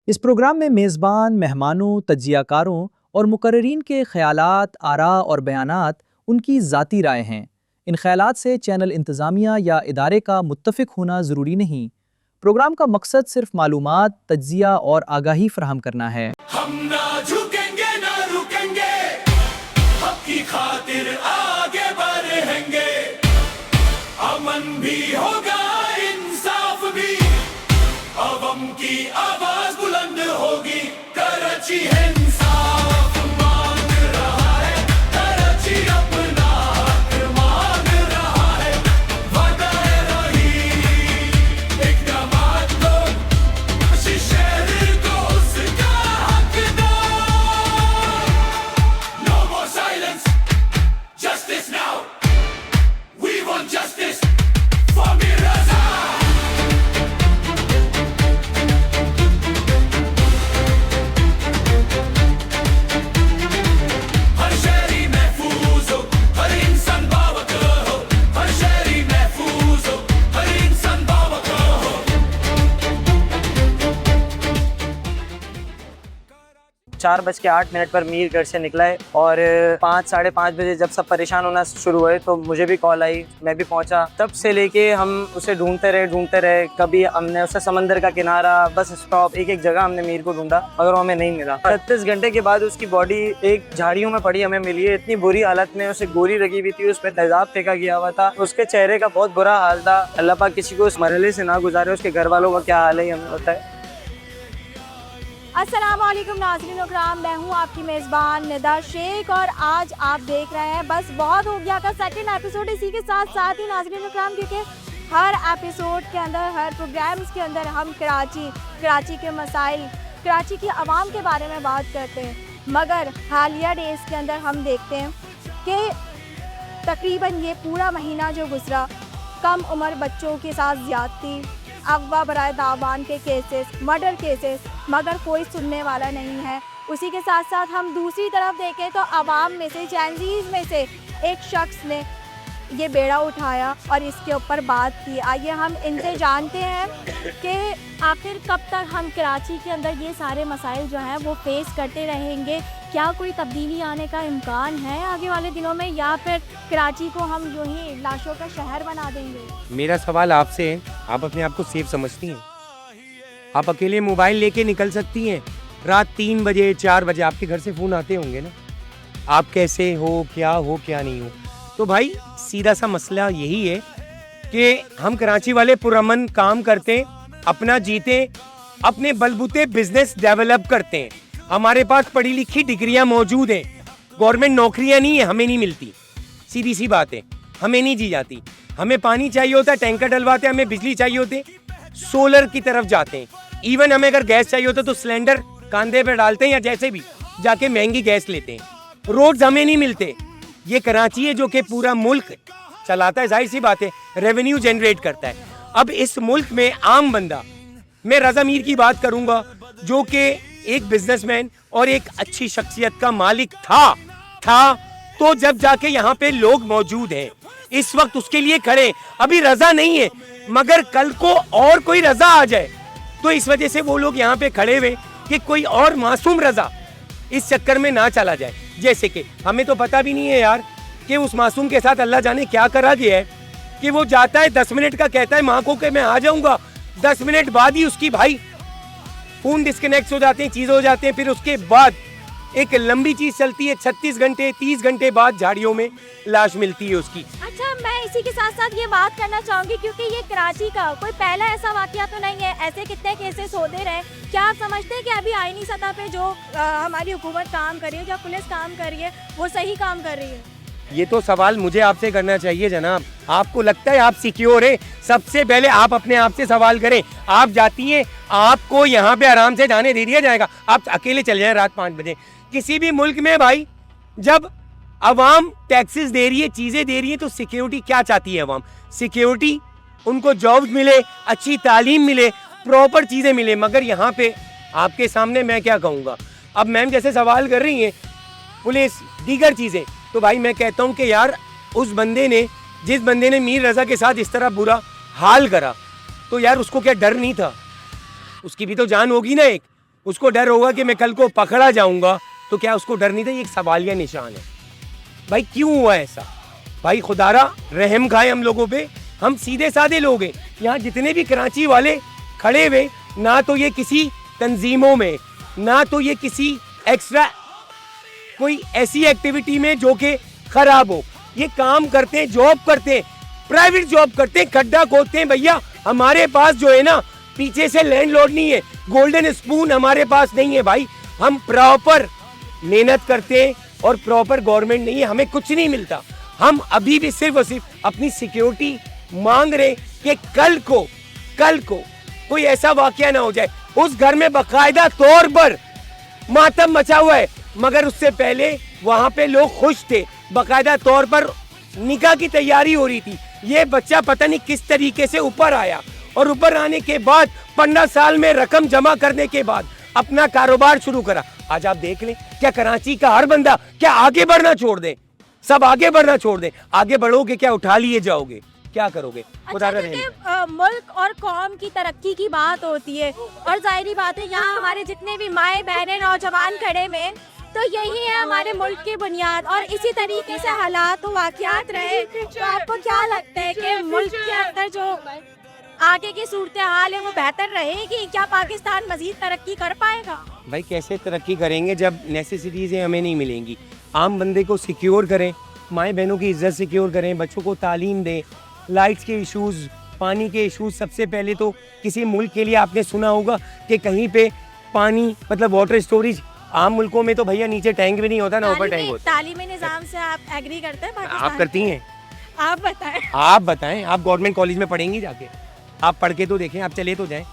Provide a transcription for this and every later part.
इस प्रोग्राम में मेज़बान, मेहमानों, तज्ज़ियाकारों और मुकर्रिरीन के ख़यालात, आरा और बयानात उनकी ज़ाती राय हैं। इन ख़यालात से चैनल इंतज़ामिया या इदारे का मुत्तफ़िक होना ज़रूरी नहीं। प्रोग्राम का मकसद सिर्फ मालूमात, तज्ज़िया और आगाही फ़राहम करना है। हम ना झुकेंगे ना रुकेंगे, हक की खातिर आगे बढ़ेंगे। अमन भी होगा, इंसाफ भी, अवम की आवाज बुलंद होगी। कराची है इंसाफ मांग रहा है, कराची अपना हक मांग रहा है। वादा रही इक़दामात दो, शहर को उसका हक दो। No more silence, justice now. We want justice for Mirza. हर शहरी महफूज हो, हर इंसान बावकूफ़ हो। हर शहरी महफूज हो, हर इंसान बावकूफ़ हो। 4:08 पर मीर घर से निकला है और 5 साढ़े 5 बजे जब सब परेशान होना शुरू हुए तो मुझे भी कॉल आई, मैं भी पहुंचा। तब से लेके हम उसे ढूंढते रहे। कभी हमने उसे समंदर का किनारा, बस स्टॉप, एक जगह हमने मीर को ढूंढा मगर वो हमें नहीं मिला। 36 घंटे के बाद उसकी बॉडी एक झाड़ियों में पड़ी हमें मिली है। इतनी बुरी हालत में उसे गोली लगी हुई थी, उस पर तेजाब फेंका गया हुआ था, उसके चेहरे का बहुत बुरा हाल था। अल्लाह पाक किसी को उस मरहले से ना गुजारे। उसके घर वालों का क्या हाल है हमें पता है। अस्सलाम वालेकुम नाज़रीन इकराम, मैं हूँ आपकी मेज़बान निदा शेख और आज आप देख रहे हैं बस बहुत हो गया का सेकंड एपिसोड। इसी के साथ साथ ही नाज़रीन इकराम, क्योंकि हर एपिसोड के अंदर, हर प्रोग्राम्स के अंदर हम कराची के मसाइल, कराची की आवाम के बारे में बात करते हैं। मगर हालिया डेज़ के अंदर हम देखते हैं कि तकरीबन ये पूरा महीना जो गुजरा, कम उम्र बच्चों के साथ ज़्यादती, अगवा बराए दावान के केसेस, मर्डर केसेस, मगर कोई सुनने वाला नहीं है। उसी के साथ साथ हम दूसरी तरफ देखें तो आवाम में से, जैनजीज़ में से एक शख्स ने ये बेड़ा उठाया और इसके ऊपर बात की। आइए हम इनसे जानते हैं कि आखिर कब तक हम कराची के अंदर ये सारे मसाइल जो हैं वो फेस करते रहेंगे। क्या कोई तब्दीली आने का इम्कान है आगे वाले दिनों में, या फिर कराची को हम यूं ही लाशों का शहर बना देंगे? मेरा सवाल आपसे है, आप अपने आप को सेफ समझती हैं? आप अकेले मोबाइल लेके निकल सकती हैं? रात 3 बजे 4 बजे आपके घर से फ़ोन आते होंगे ना, आप कैसे हो, क्या नहीं हो। तो भाई सीधा सा मसला यही है कि हम कराची वाले पुरअमन काम करते, अपना जीते, अपने बलबूते बिजनेस डेवलप करते हैं। हमारे पास पढ़ी लिखी डिग्रियां मौजूद हैं, गवर्नमेंट नौकरियां नहीं है, हमें नहीं मिलती। सीधी सी बात है, हमें नहीं जी जाती। हमें पानी चाहिए होता है, टैंकर डलवाते हैं। हमें बिजली चाहिए होती, सोलर की तरफ जाते हैं। इवन हमें अगर गैस चाहिए होता तो सिलेंडर कांधे पे डालते हैं या जैसे भी जाके महंगी गैस लेते हैं। रोड्स हमें नहीं मिलते। ये कराची है जो कि पूरा मुल्क चलाता है, जाहिर सी बात है, रेवेन्यू जनरेट करता है। अब इस मुल्क में आम बंदा, मैं रज़ा मीर की बात करूंगा जो कि एक बिजनेसमैन और एक अच्छी शख्सियत का मालिक था तो जब जाके यहाँ पे लोग मौजूद हैं, इस वक्त उसके लिए खड़े। अभी रजा नहीं है, मगर कल को और कोई रजा आ जाए तो इस वजह से वो लोग यहाँ पे खड़े हुए कि कोई और मासूम रजा इस चक्कर में ना चला जाए। जैसे कि हमें तो पता भी नहीं है यार कि उस मासूम के साथ अल्लाह जाने क्या करा गया है कि वो जाता है 10 मिनट का, कहता है माँ को कि मैं आ जाऊंगा, 10 मिनट बाद ही उसकी भाई फोन डिस्कनेक्ट हो जाते हैं, चीज़ हो जाते हैं। फिर उसके बाद एक लंबी चीज चलती है, 36 घंटे 30 घंटे बाद झाड़ियों में लाश मिलती है उसकी। अच्छा, मैं इसी के साथ साथ ये बात करना चाहूँगी क्योंकि ये कराची का कोई पहला ऐसा वाकया तो नहीं है, ऐसे कितने केसेस होते रहे। क्या आप समझते हैं कि अभी आईनी सतह पे जो हमारी हुकूमत काम कर रही है, जो पुलिस काम कर रही है, वो सही काम कर रही है? ये तो सवाल मुझे आपसे करना चाहिए जनाब। आपको लगता है आप सिक्योर है? सबसे पहले आप अपने आप से सवाल करें। आप जाती हैं, आपको यहाँ पे आराम से जाने दे दिया जाएगा? आप अकेले चल जाएं रात 5 बजे किसी भी मुल्क में भाई, जब अवाम टैक्सेस दे रही है, चीज़ें दे रही है, तो सिक्योरिटी क्या चाहती है अवाम? सिक्योरिटी, उनको जॉब्स मिले, अच्छी तालीम मिले, प्रॉपर चीज़ें मिले। मगर यहाँ पे आपके सामने मैं क्या कहूँगा, अब मैम जैसे सवाल कर रही हैं पुलिस दीगर चीज़ें, तो भाई मैं कहता हूँ कि यार उस बंदे ने, जिस बंदे ने मीर रज़ा के साथ इस तरह बुरा हाल करा, तो यार उसको क्या डर नहीं था? उसकी भी तो जान होगी ना एक। उसको डर होगा कि मैं कल को पकड़ा जाऊंगा, तो क्या उसको डर नहीं था? ये एक सवालिया निशान है भाई। क्यों हुआ ऐसा? भाई खुदारा रहम खाए हम लोगों पे, हम सीधे साधे लोग हैं। यहाँ जितने भी कराची वाले खड़े हुए, ना तो ये किसी तंजीमों में, ना तो ये किसी एक्स्ट्रा कोई ऐसी एक्टिविटी में जो कि खराब हो। ये काम करते हैं, जॉब करते हैं, प्राइवेट जॉब करते हैं, खड्डा खोदते हैं। भैया हमारे पास जो है ना, पीछे से लैंडलॉर्ड नहीं है, गोल्डन स्पून हमारे पास नहीं है भाई। हम प्रॉपर मेहनत करते हैं और प्रॉपर गवर्नमेंट नहीं है, हमें कुछ नहीं मिलता। हम अभी भी सिर्फ और सिर्फ अपनी सिक्योरिटी मांग रहे कि कल को कोई ऐसा वाकया ना हो जाए। उस घर में बाकायदा तौर पर मातम मचा हुआ है, मगर उससे पहले वहां पे लोग खुश थे, बाकायदा तौर पर निकाह की तैयारी हो रही थी। ये बच्चा पता नहीं किस तरीके से ऊपर आया, और ऊपर आने के बाद 15 साल में रकम जमा करने के बाद अपना कारोबार शुरू करा। आज आप देख लें, क्या कराची का हर बंदा क्या आगे बढ़ना छोड़ दे? सब आगे बढ़ना छोड़ दे। आगे बढ़ोगे क्या उठा लिए जाओगे? क्या करोगे? अच्छा, क्योंकि मुल्क और कौम की तरक्की की बात होती है, और जाहिर बात है यहाँ हमारे जितने भी माएँ बहनें नौजवान खड़े में, तो यही है हमारे मुल्क की बुनियाद। और इसी तरीके से हालात और वाक़यात रहे, तो आपको क्या लगता है कि मुल्क के अंदर जो आगे की सूरत हाल है वो बेहतर रहेगी? क्या पाकिस्तान मजीद तरक्की कर पाएगा? भाई कैसे तरक्की करेंगे जब नेसेसिटीज़ हमें नहीं मिलेंगी? आम बंदे को सिक्योर करें, माएँ बहनों की इज्जत सिक्योर करें, बच्चों को तालीम दें, लाइट्स के इश्यूज़, पानी के इश्यूज़। सबसे पहले तो किसी मुल्क के लिए आपने सुना होगा कि कहीं पे पानी मतलब वाटर स्टोरेज, आम मुल्कों में तो भैया नीचे टैंक भी नहीं होता ना ऊपर टैंक होता। तालीमी निज़ाम से आप एग्री करते हैं? आप करती हैं? आप बताएं। आप बताएं, आप गवर्नमेंट कॉलेज में पढ़ेंगी जाके? आप पढ़ के तो देखें, आप चले तो जाएं।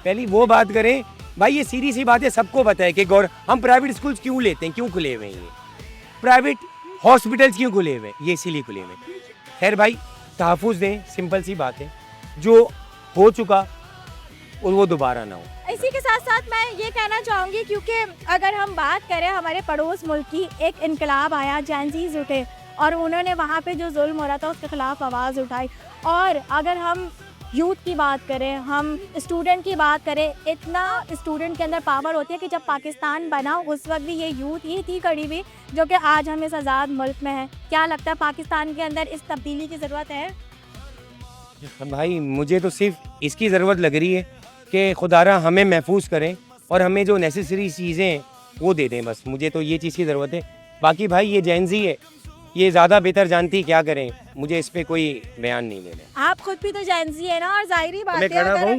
पहली वो बात करें भाई, ये सीधी सी बात है, सबको पता है कि हम प्राइवेट स्कूल्स क्यों लेते हैं, क्यों खुले हुए हैं ये प्राइवेट हॉस्पिटल्स, क्यों खुले हुए हैं? ये इसीलिए खुले हुए हैं। खैर भाई तहफ़्फ़ुज़ दें, सिंपल सी बात है, जो हो चुका और वो दोबारा ना हो। इसी के साथ साथ मैं ये कहना चाहूँगी, क्योंकि अगर हम बात करें हमारे पड़ोस मुल्क की, एक इनकलाब आया, जेनज़ीज़ उठे और उन्होंने वहाँ पे जो जुल्म हो रहा था उसके ख़िलाफ़ आवाज़ उठाई। और अगर हम यूथ की बात करें, हम स्टूडेंट की बात करें, इतना स्टूडेंट के अंदर पावर होती है कि जब पाकिस्तान बना उस वक्त भी ये यूथ ही थी खड़ी हुई, जो कि आज हम इस आज़ाद मुल्क में है। क्या लगता है पाकिस्तान के अंदर इस तब्दीली की ज़रूरत है? भाई मुझे तो सिर्फ इसकी ज़रूरत लग रही है कि खुदारा हमें महफूज करें और हमें जो नेसेसरी चीज़ें हैं वो दे दें, बस मुझे तो ये चीज़ की ज़रूरत है। बाकी भाई ये जेनज़ी है, ये ज़्यादा बेहतर जानती क्या करें, मुझे इस पे कोई बयान नहीं देना। आप खुद भी तो जेनज़ी है ना, और जाहिर बात है मैं खड़ा हूँ,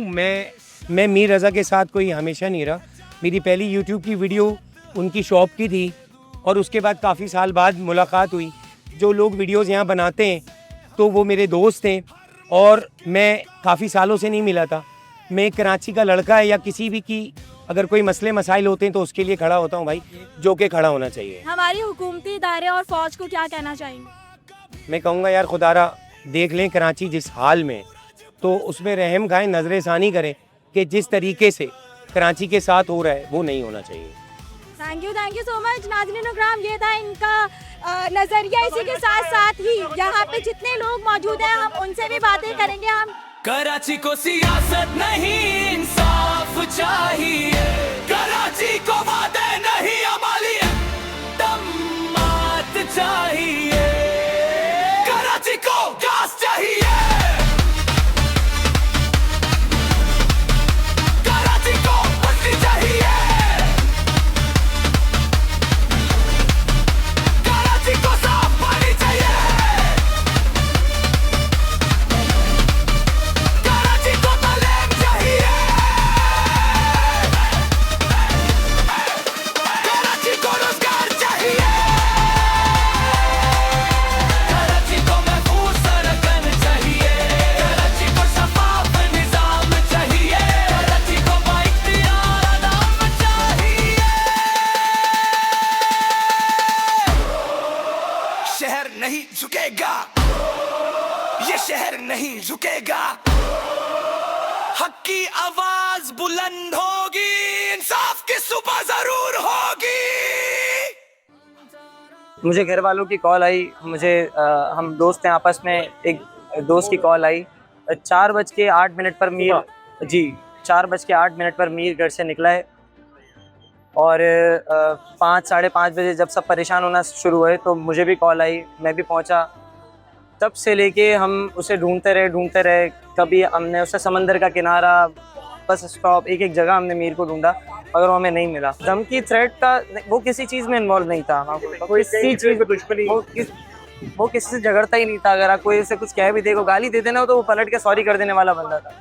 मैं मीर रज़ा के साथ कोई हमेशा नहीं रहा। मेरी पहली यूट्यूब की वीडियो उनकी शॉप की थी, और उसके बाद काफ़ी साल बाद मुलाकात हुई। जो लोग वीडियोज़ यहाँ बनाते हैं तो वो मेरे दोस्त हैं, और मैं काफ़ी सालों से नहीं मिला था। मैं कराची का लड़का है, या किसी भी की अगर कोई मसले मसाइल होते हैं तो उसके लिए खड़ा होता हूँ भाई, जो कि खड़ा होना चाहिए। हमारी हुकूमती इदारे और फौज को क्या कहना चाहेंगे? मैं कहूँगा यार खुदारा देख लें कराची जिस हाल में, तो उसमें रहम खाएं, नजर सानी करें कि जिस तरीके से कराची के साथ हो रहा है वो नहीं होना चाहिए। थैंक यू सो मच नाज़रीन इकराम, ये था इनका नज़रिया। इसी के साथ साथ ही यहाँ पे जितने लोग मौजूद हैं हम उनसे भी बातें करेंगे। हम कराची को सियासत नहीं इंसाफ चाहिए, कराची को वादे नहीं अमलियत दम्मात चाहिए, कराची को गैस चाहिए, कराची को बस्ती चाहिए, कराची को साफ पानी चाहिए, नहीं झुकेगा, ये शहर नहीं झुकेगा, हक की आवाज बुलंद होगी, इंसाफ की सुबह जरूर होगी। मुझे घर वालों की कॉल आई, मुझे हम दोस्त हैं आपस में, एक दोस्त की कॉल आई 4:08 पर मीर, जी 4:08 पर मीर घर से निकला है और 5 साढ़े 5 बजे जब सब परेशान होना शुरू हुए तो मुझे भी कॉल आई, मैं भी पहुंचा। तब से लेके हम उसे ढूंढते रहे। कभी हमने उसे समंदर का किनारा, बस स्टॉप, एक एक जगह हमने मीर को ढूंढा, मगर वो हमें नहीं मिला। धमकी थ्रेट का वो किसी चीज़ में इन्वॉल्व नहीं था, किसी चीज़ में दुश्मनी, वो किसी से झगड़ता ही नहीं था। अगर आप कोई उसे कुछ कह भी देगा, गाली दे देना, तो वो पलट के सॉरी कर देने वाला बंदा था।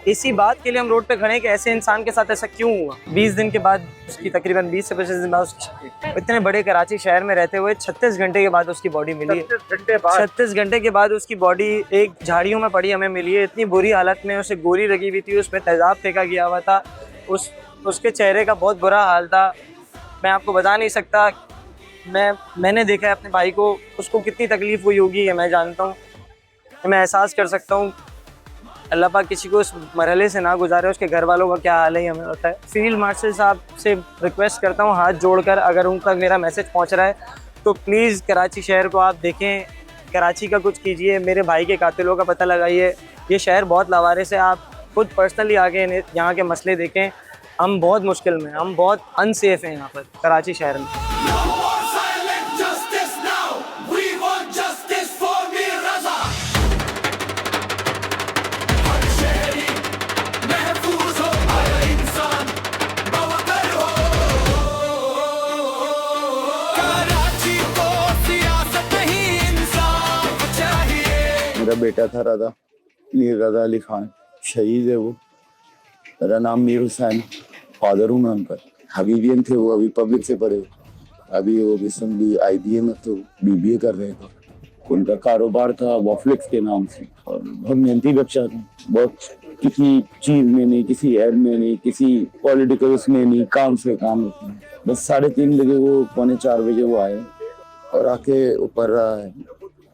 इसी बात के लिए हम रोड पे खड़े हैं कि ऐसे इंसान के साथ ऐसा क्यों हुआ। 20 दिन के बाद उसकी, तकरीबन 20 से 25 दिन बाद, इतने बड़े कराची शहर में रहते हुए 36 घंटे के बाद उसकी बॉडी मिली। 36 घंटे के बाद उसकी बॉडी एक झाड़ियों में पड़ी हमें मिली है। इतनी बुरी हालत में, उसे गोली लगी हुई थी, उसमें तेजाब फेंका गया हुआ था, उसके चेहरे का बहुत बुरा हाल था। मैं आपको बता नहीं सकता। मैंने देखा है अपने भाई को, उसको कितनी तकलीफ हुई होगी ये मैं जानता हूँ, मैं एहसास कर सकता हूँ। अल्लाह पाक किसी को इस मरहले से ना गुजारे, उसके घर वालों का क्या हाल है ये हमें होता है। फील्ड मार्शल साहब से रिक्वेस्ट करता हूँ हाथ जोड़कर, अगर उन तक मेरा मैसेज पहुँच रहा है तो प्लीज़ कराची शहर को आप देखें, कराची का कुछ कीजिए, मेरे भाई के कातिलों का पता लगाइए। ये शहर बहुत लावारिस है, आप खुद पर्सनली आके यहाँ के मसले देखें। हम बहुत मुश्किल में, हम बहुत अनसेफ हैं यहाँ पर कराची शहर में। No more silent justice now. We want justice for Mir Raza. हर शहरी महफूज हो, हर इंसान बावकर हो। कराची को सियासत नहीं, इंसाफ चाहिए। मेरा बेटा था रज़ा, मीर रज़ा अली खान, शहीद है वो। मेरा नाम मीर हुसैन, फादर हूँ मैं उनका। हबीबियन थे वो, अभी पब्लिक से पढ़े, अभी वो रिसेंटली IBA में तो BBA कर रहे थे। उनका कारोबार था वॉफ्लिक्स के नाम से, और बहुत मेहनती बच्चा था। बहुत किसी चीज़ में नहीं, किसी ऐड में नहीं, किसी पॉलिटिकल उसमें नहीं, काम से काम होता है। बस 3:30 बजे वो, 3:45 बजे वो आए और आके ऊपर रहा है,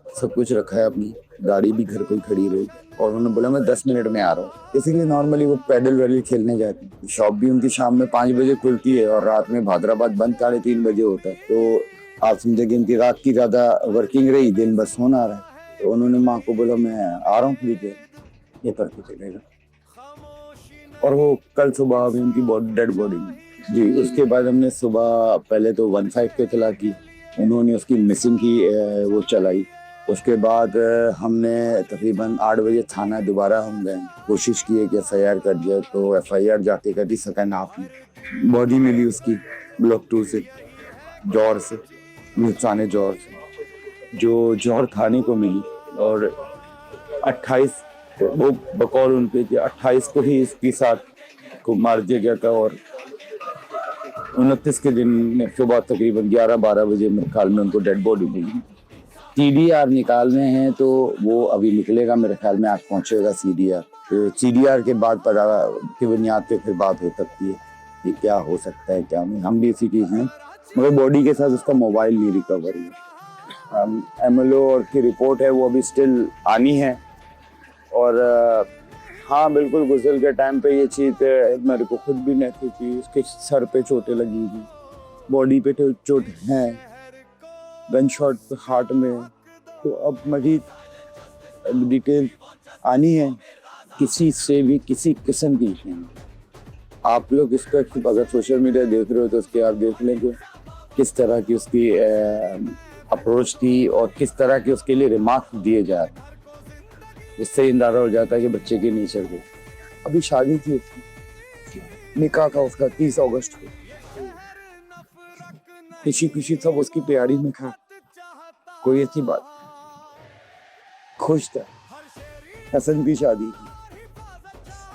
सब कुछ रखा है, अपनी गाड़ी भी घर को ही खड़ी रही, और उन्होंने बोला मैं 10 मिनट में आ रहा हूँ। इसीलिए नॉर्मली वो पैडल वैडल खेलने जाते हैं। शॉप भी उनकी शाम में 5 बजे खुलती है और रात में भादराबाद बंद 3:30 बजे होता है। तो आप समझे कि इनकी रात की ज़्यादा वर्किंग रही, दिन बस सोना रहा है। तो उन्होंने माँ को बोला मैं आ रहा हूँ, प्लीज ये करके चलेगा। और वो कल सुबह अभी उनकी डेड बॉडी में जी। उसके बाद हमने सुबह पहले तो 15 के इतला की, उन्होंने उसकी मिसिंग की वो चलाई। उसके बाद हमने तकरीबन 8 बजे थाना दोबारा हम गए, कोशिश की कि FIR कर दिया, तो FIR जाके कर दी। सेकेंड हाफ में बॉडी मिली उसकी ब्लॉक 2 से, जौहर से, नुकसान जौहर से, जो जौहर थाने को मिली। और 28 वो बकौल उनके कि 28 को ही इसके साथ को मार दिया गया था, और 29 के दिन सुबह तकरीबन 11-12 बजे मेरे ख्याल में उनको डेड बॉडी मिली। CDR निकालने हैं तो वो अभी निकलेगा, मेरे ख्याल में आज पहुंचेगा CDR। तो CDR के बाद पता की बुनियाद पे फिर बात हो सकती है कि क्या हो सकता है क्या नहीं। हम भी इसी चीज़ हैं, मगर बॉडी के साथ उसका मोबाइल नहीं रिकवर हुआ। MLO और की रिपोर्ट है वो अभी स्टिल आनी है। और हाँ बिल्कुल, गुस्ल के टाइम पे ये चीज़ मेरे को खुद भी नहीं थी कि उसके सर पे चोटें लगी थी, बॉडी पे चोट हैं, गन शॉट हार्ट में। तो अब मजीद डिटेल आनी है, किसी से भी किसी किस्म की नहीं। आप लोग इसका अगर सोशल मीडिया देख रहे हो तो उसके आप देख लें कि किस तरह की उसकी अप्रोच थी और किस तरह के उसके लिए रिमार्क दिए जा रहे। इससे अंदाजा हो जाता है कि बच्चे की नेचर को। अभी शादी थी उसकी, निकाह था उसका 30 अगस्त को, खुशी सब उसकी तैयारी में था, कोई ऐसी बात, खुश था, हसन की शादी थी।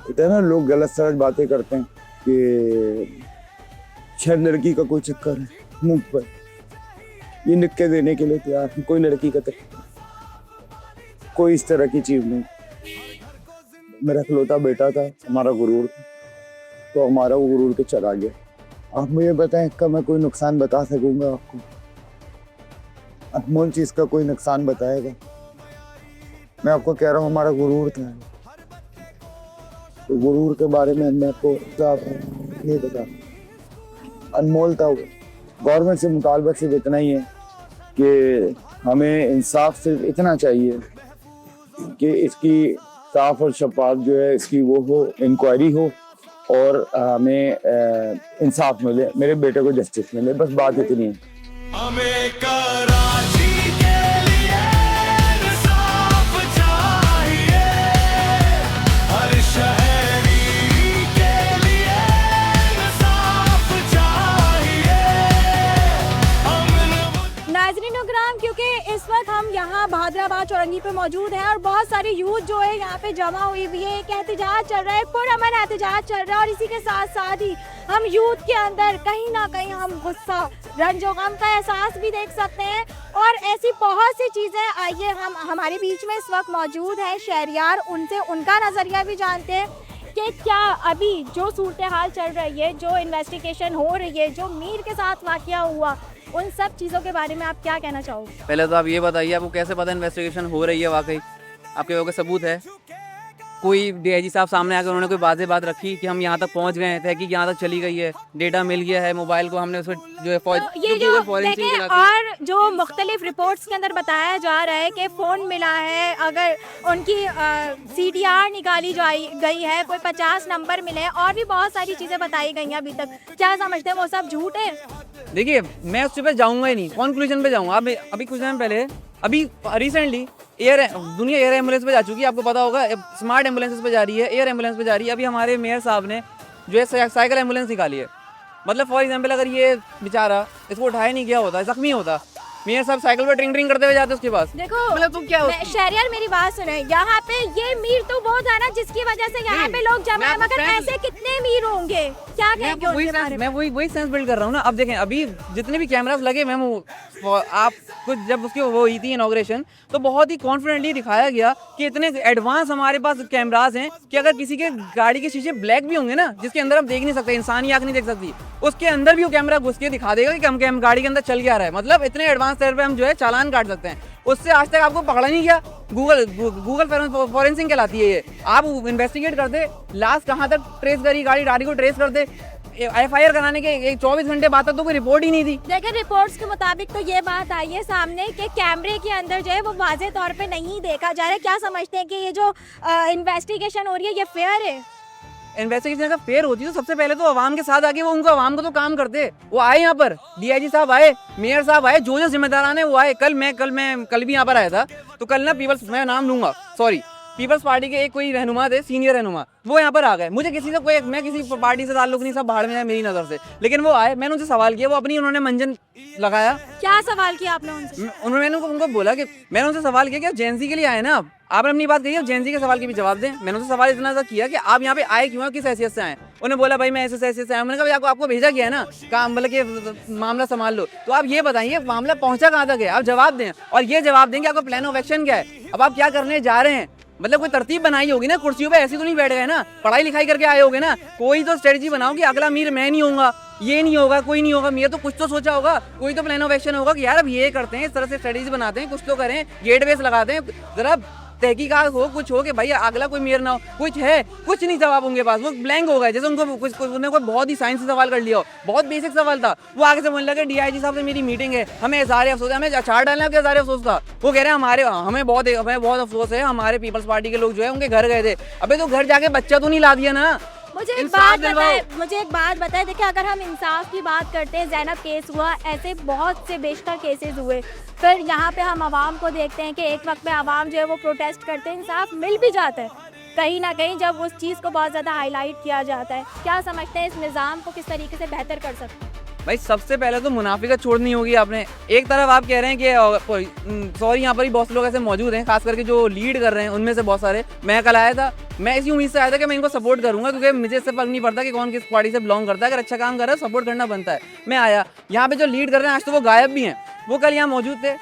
कहते हैं ना लोग गलत सलत बातें करते हैं कि शायद लड़की का कोई चक्कर है, मुंह पर ये निक्के देने के लिए तैयार है, कोई लड़की का चक्कर, कोई इस तरह की चीज नहीं। मेरा इकलौता बेटा था, हमारा गुरूर था, तो हमारा वो गुरूर के चला गया। आप मुझे बताएं इसका मैं कोई नुकसान बता सकूंगा आपको? अनमोल चीज का कोई नुकसान बताएगा? मैं आपको कह रहा हूँ हमारा गुरूर था, तो गुरूर के बारे में मैं आपको नहीं बता, अनमोल था। गवर्नमेंट से मुतालबा सिर्फ इतना ही है कि हमें इंसाफ सिर्फ इतना चाहिए कि इसकी साफ और शफाफ जो है इसकी वो हो, इंक्वायरी हो और हमें इंसाफ मिले, मेरे बेटे को जस्टिस मिले, बस बात इतनी है। हमें कराची के लिए इंसाफ चाहिए, हर शहरी के लिए इंसाफ चाहिए। नाज़रीन इकराम, क्योंकि इस वक्त हम यहाँ बहादुराबाद चौरंगी पे मौजूद हैं और बहुत सारे यूथ जो है यहाँ पे जमा हुई हुई है। एक एहतजाज चल रहा है, पुरअमन एहतजाज चल रहा है और इसी के साथ साथ ही हम यूथ के अंदर कहीं ना कहीं हम गुस्सा, रंजो गम का एहसास भी देख सकते हैं। और ऐसी बहुत सी चीज़ें, आइए हम हमारे बीच में इस वक्त मौजूद है शहरियार, उनसे उनका नज़रिया भी जानते हैं कि क्या अभी जो सूरत हाल चल रही है, जो इन्वेस्टिगेशन हो रही है, जो मीर के साथ वाक़या हुआ, उन सब चीज़ों के बारे में आप क्या कहना चाहोगे? पहले तो आप ये बताइए, आपको कैसे पता इन्वेस्टिगेशन हो रही है? वाकई आपके पास कोई सबूत है? कोई डीआईजी साहब सामने आकर उन्होंने कोई वाज़ेह बात रखी कि हम यहाँ तक पहुँच गए हैं, तहकीक यहाँ तक चली गई है, डेटा मिल गया है, मोबाइल को हमने उसमें जो है ये जो देखें, और जो मुख्तलिफ रिपोर्ट्स के अंदर बताया जा रहा है कि फ़ोन मिला है, अगर उनकी CDR निकाली गई है, कोई 50 नंबर मिले हैं और भी बहुत सारी चीज़ें बताई गई हैं अभी तक। क्या समझते हैं वो सब झूठ है? देखिए, मैं उस पर जाऊँगा ही नहीं, कंक्लूजन पे जाऊँगा। अभी कुछ टाइम पहले, अभी रिसेंटली दुनिया एयर एम्बुलेंस पे जा चुकी है, आपको पता होगा। स्मार्ट एम्बुलेंस पे जा रही है, एयर एम्बुलेंस पे जा रही है। अभी हमारे मेयर साहब ने जो है साइकिल एम्बुलेंस निकाली है। मतलब फॉर एग्जांपल, अगर ये बेचारा इसको उठाया नहीं गया होता, जख्मी होता, मेयर साहब साइकिल पर ट्रिंग ट्रिंग करते हुए जाते उसके पास। देखो मतलब तुम क्या शहरियार, मेरी बात सुने, यहाँ पे ये मीर तो वो था ना जिसकी वजह से यहाँ पे लोग जमा है, मगर ऐसे कितने मीर होंगे? क्या कहेंगे उनके बारे में? मैं वही सेंस बिल्ड कर रहा हूँ ना। अब देखें, अभी जितने भी कैमरास लगे, मैम आप कुछ जब उसकी वो हुई थी इनॉग्रेशन, तो बहुत ही कॉन्फिडेंटली दिखाया गया कि इतने एडवांस हमारे पास कैमरास हैं कि अगर किसी के गाड़ी के शीशे ब्लैक भी होंगे ना, जिसके अंदर हम देख नहीं सकते, इंसानी आँख नहीं देख सकती, उसके अंदर भी वो कैमरा घुस के दिखा देगा कि हम गाड़ी के अंदर चल क्या रहा है। मतलब इतने एडवांस लेवल पे हम जो है चालान काट सकते हैं। उससे आज तक आपको पकड़ा नहीं गया। गूगल फॉरेंसिक कहलाती है ये। आप इन्वेस्टिगेट कर दे, लास्ट कहाँ तक ट्रेस करी गाड़ी को ट्रेस कर दे, FIR कराने के 24 घंटे बाद तक तो कोई रिपोर्ट ही नहीं थी। देखिए, रिपोर्ट्स के मुताबिक तो ये बात आई है सामने कि कैमरे के अंदर जो है वो वाज़ेह तौर पे नहीं देखा जा रहा है। क्या समझते हैं कि ये जो इन्वेस्टिगेशन हो रही है ये फेयर है? इन्वेस्टिगेशन अगर फेयर होती तो सबसे पहले तो आवाम के साथ आके वो उनको आवाम को तो काम करते। वो आए यहाँ पर, DIG साहब आए, मेयर साहब आए, जो जिम्मेदारान है वो आए। कल भी यहाँ पर आया था, तो कल ना मैं नाम लूंगा, सॉरी, पीपल्स पार्टी के एक कोई रहनुमा थे, सीनियर रहनुमा, वो यहाँ पर आ गए। मुझे किसी से मैं किसी पार्टी से ताल्लुक नहीं, सब बाहर में है मेरी नज़र से, लेकिन वो आए, मैंने उनसे सवाल किया, वो अपनी उन्होंने मंजन लगाया। क्या सवाल किया आपने उनसे? मैंने उनको बोला कि मैंने उनसे सवाल किया कि जेंजी के लिए आए ना, आपने अपनी बात कही है, जेंजी के सवाल के भी जवाब दें। मैंने उनसे सवाल इतना सा किया कि आप यहाँ पे आए क्यों, किस हैसियत से आए? उन्होंने बोला भाई मैं ऐसे हैसियत से आया। मैंने कहा आपको भेजा गया है ना काम, मतलब कि मामला संभाल लो, तो आप ये बताइए मामला पहुंचा कहाँ तक है, आप जवाब दें। और ये जवाब देंगे आपका प्लान ऑफ एक्शन क्या है, अब आप क्या करने जा रहे हैं। मतलब कोई तरतीब बनाई होगी ना, कुर्सियों पे ऐसी तो नहीं बैठ गए ना, पढ़ाई लिखाई करके आए होगे ना, कोई तो स्ट्रेटजी बनाओ कि अगला मीर मैं नहीं होऊंगा, ये नहीं होगा, कोई नहीं होगा, मीर तो कुछ तो सोचा होगा, कोई तो प्लान ऑफ एक्शन होगा कि यार अब ये करते हैं, इस तरह से स्ट्रेटजी बनाते हैं, कुछ तो करें, गेट वेस लगाते हैं, जरा तहकीकात हो, कुछ हो कि भाई अगला कोई मेयर ना हो। कुछ है, कुछ नहीं जवाब उनके पास, वो ब्लैंक हो गए, जैसे उनको उन्होंने कोई बहुत ही साइंस से सवाल कर लिया हो, बहुत बेसिक सवाल था। वो आगे से बोलने लगे DIG साहब से मेरी मीटिंग है, हमें इज़हार अफसोस है, हमें अचार डालना क्या इज़हार अफसोस था। वो कह रहे हैं हमें बहुत अफसोस है, हमारे पीपल्स पार्टी के लोग जो है उनके घर गए थे। अबे तो घर जाके बच्चा तो नहीं ला दिया ना। मुझे एक बात बताए, देखिए अगर हम इंसाफ की बात करते हैं, ज़ैनब केस हुआ, ऐसे बहुत से बेशतर केसेस हुए, फिर यहाँ पे हम आवाम को देखते हैं कि एक वक्त में आवाम जो है वो प्रोटेस्ट करते हैं, इंसाफ मिल भी जाता है कहीं ना कहीं जब उस चीज़ को बहुत ज़्यादा हाईलाइट किया जाता है। क्या समझते हैं इस निज़ाम को किस तरीके से बेहतर कर सकते हैं? भाई सबसे पहले तो मुनाफिकत छोड़नी होगी आपने। एक तरफ आप कह रहे हैं कि सॉरी यहाँ पर ही बहुत से लोग ऐसे मौजूद हैं, खास करके जो लीड कर रहे हैं उनमें से बहुत सारे। मैं कल आया था, मैं इसी उम्मीद से आया था कि मैं इनको सपोर्ट करूंगा, क्योंकि मुझे इससे फर्क नहीं पड़ता कि कौन किस पार्टी से बिलोंग करता है, अगर अच्छा काम कर रहा है सपोर्ट करना बनता है। मैं आया, यहाँ पे जो लीड कर रहे हैं आज तो वो गायब भी हैं, वो कल यहाँ मौजूद थे।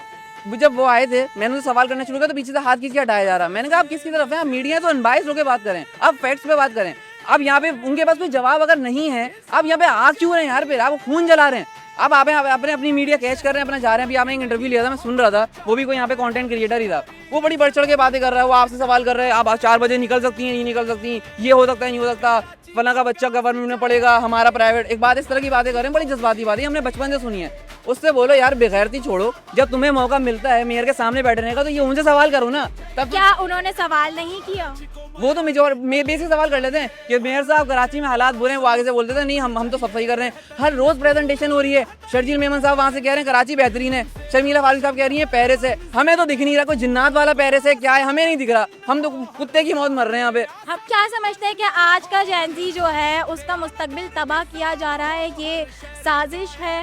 जब वो आए थे मैंने उनसे सवाल करना शुरू किया तो पीछे से हाथ खींच के हटाया जा रहा। मैंने कहा आप किसकी तरफ हैं, आप मीडिया तो अनबायस्ड होकर बात करें, आप फैक्ट्स पे बात करें। अब यहाँ पे उनके पास कोई जवाब अगर नहीं है, आप यहाँ पे आग क्यों रहे हैं यार, फिर आप खून जला रहे हैं। अब आप आपने अपनी मीडिया कैच कर रहे हैं, अपना जा रहे हैं। अभी आपने एक इंटरव्यू लिया था, मैं सुन रहा था, वो भी कोई यहाँ पे कंटेंट क्रिएटर ही था, वो बड़ी बढ़ चढ़ के बातें कर रहा है। वो आपसे सवाल कर रहे हैं, आप 4 बजे निकल सकती हैं, नहीं निकल सकती, ये हो सकता है, नहीं हो सकता, फला का बच्चा गवर्नमेंट में पढ़ेगा, हमारा प्राइवेट, एक बात इस तरह की बातें कर रहे हैं, बड़ी जज्बाती बातें हमने बचपन से सुनी है। उससे बोलो यार बेगैरती छोड़ो, जब तुम्हें मौका मिलता है मेयर के सामने बैठने का तो ये उनसे सवाल करो ना। तब क्या उन्होंने सवाल नहीं किया? वो तो बेसिक सवाल कर लेते हैं कि मेयर साहब कराची में हालात बुरे हैं, वो आगे से बोलते थे नहीं हम तो सब सही कर रहे हैं। हर रोज प्रेजेंटेशन हो रही है, शर्जील मेमन साहब वहाँ से कह रहे हैं कराची बेहतरीन है, शर्मीला फारिस साहब कह रही है पेरिस है, हमें तो दिख नहीं रहा कोई जिन्नात वाला पेरिस है क्या है, हमें नहीं दिख रहा, हम तो कुत्ते की मौत मर रहे हैं यहाँ पे। आप क्या समझते हैं कि आज का जेन-ज़ी जो है उसका मुस्तकबिल तबाह किया जा रहा है, ये साजिश है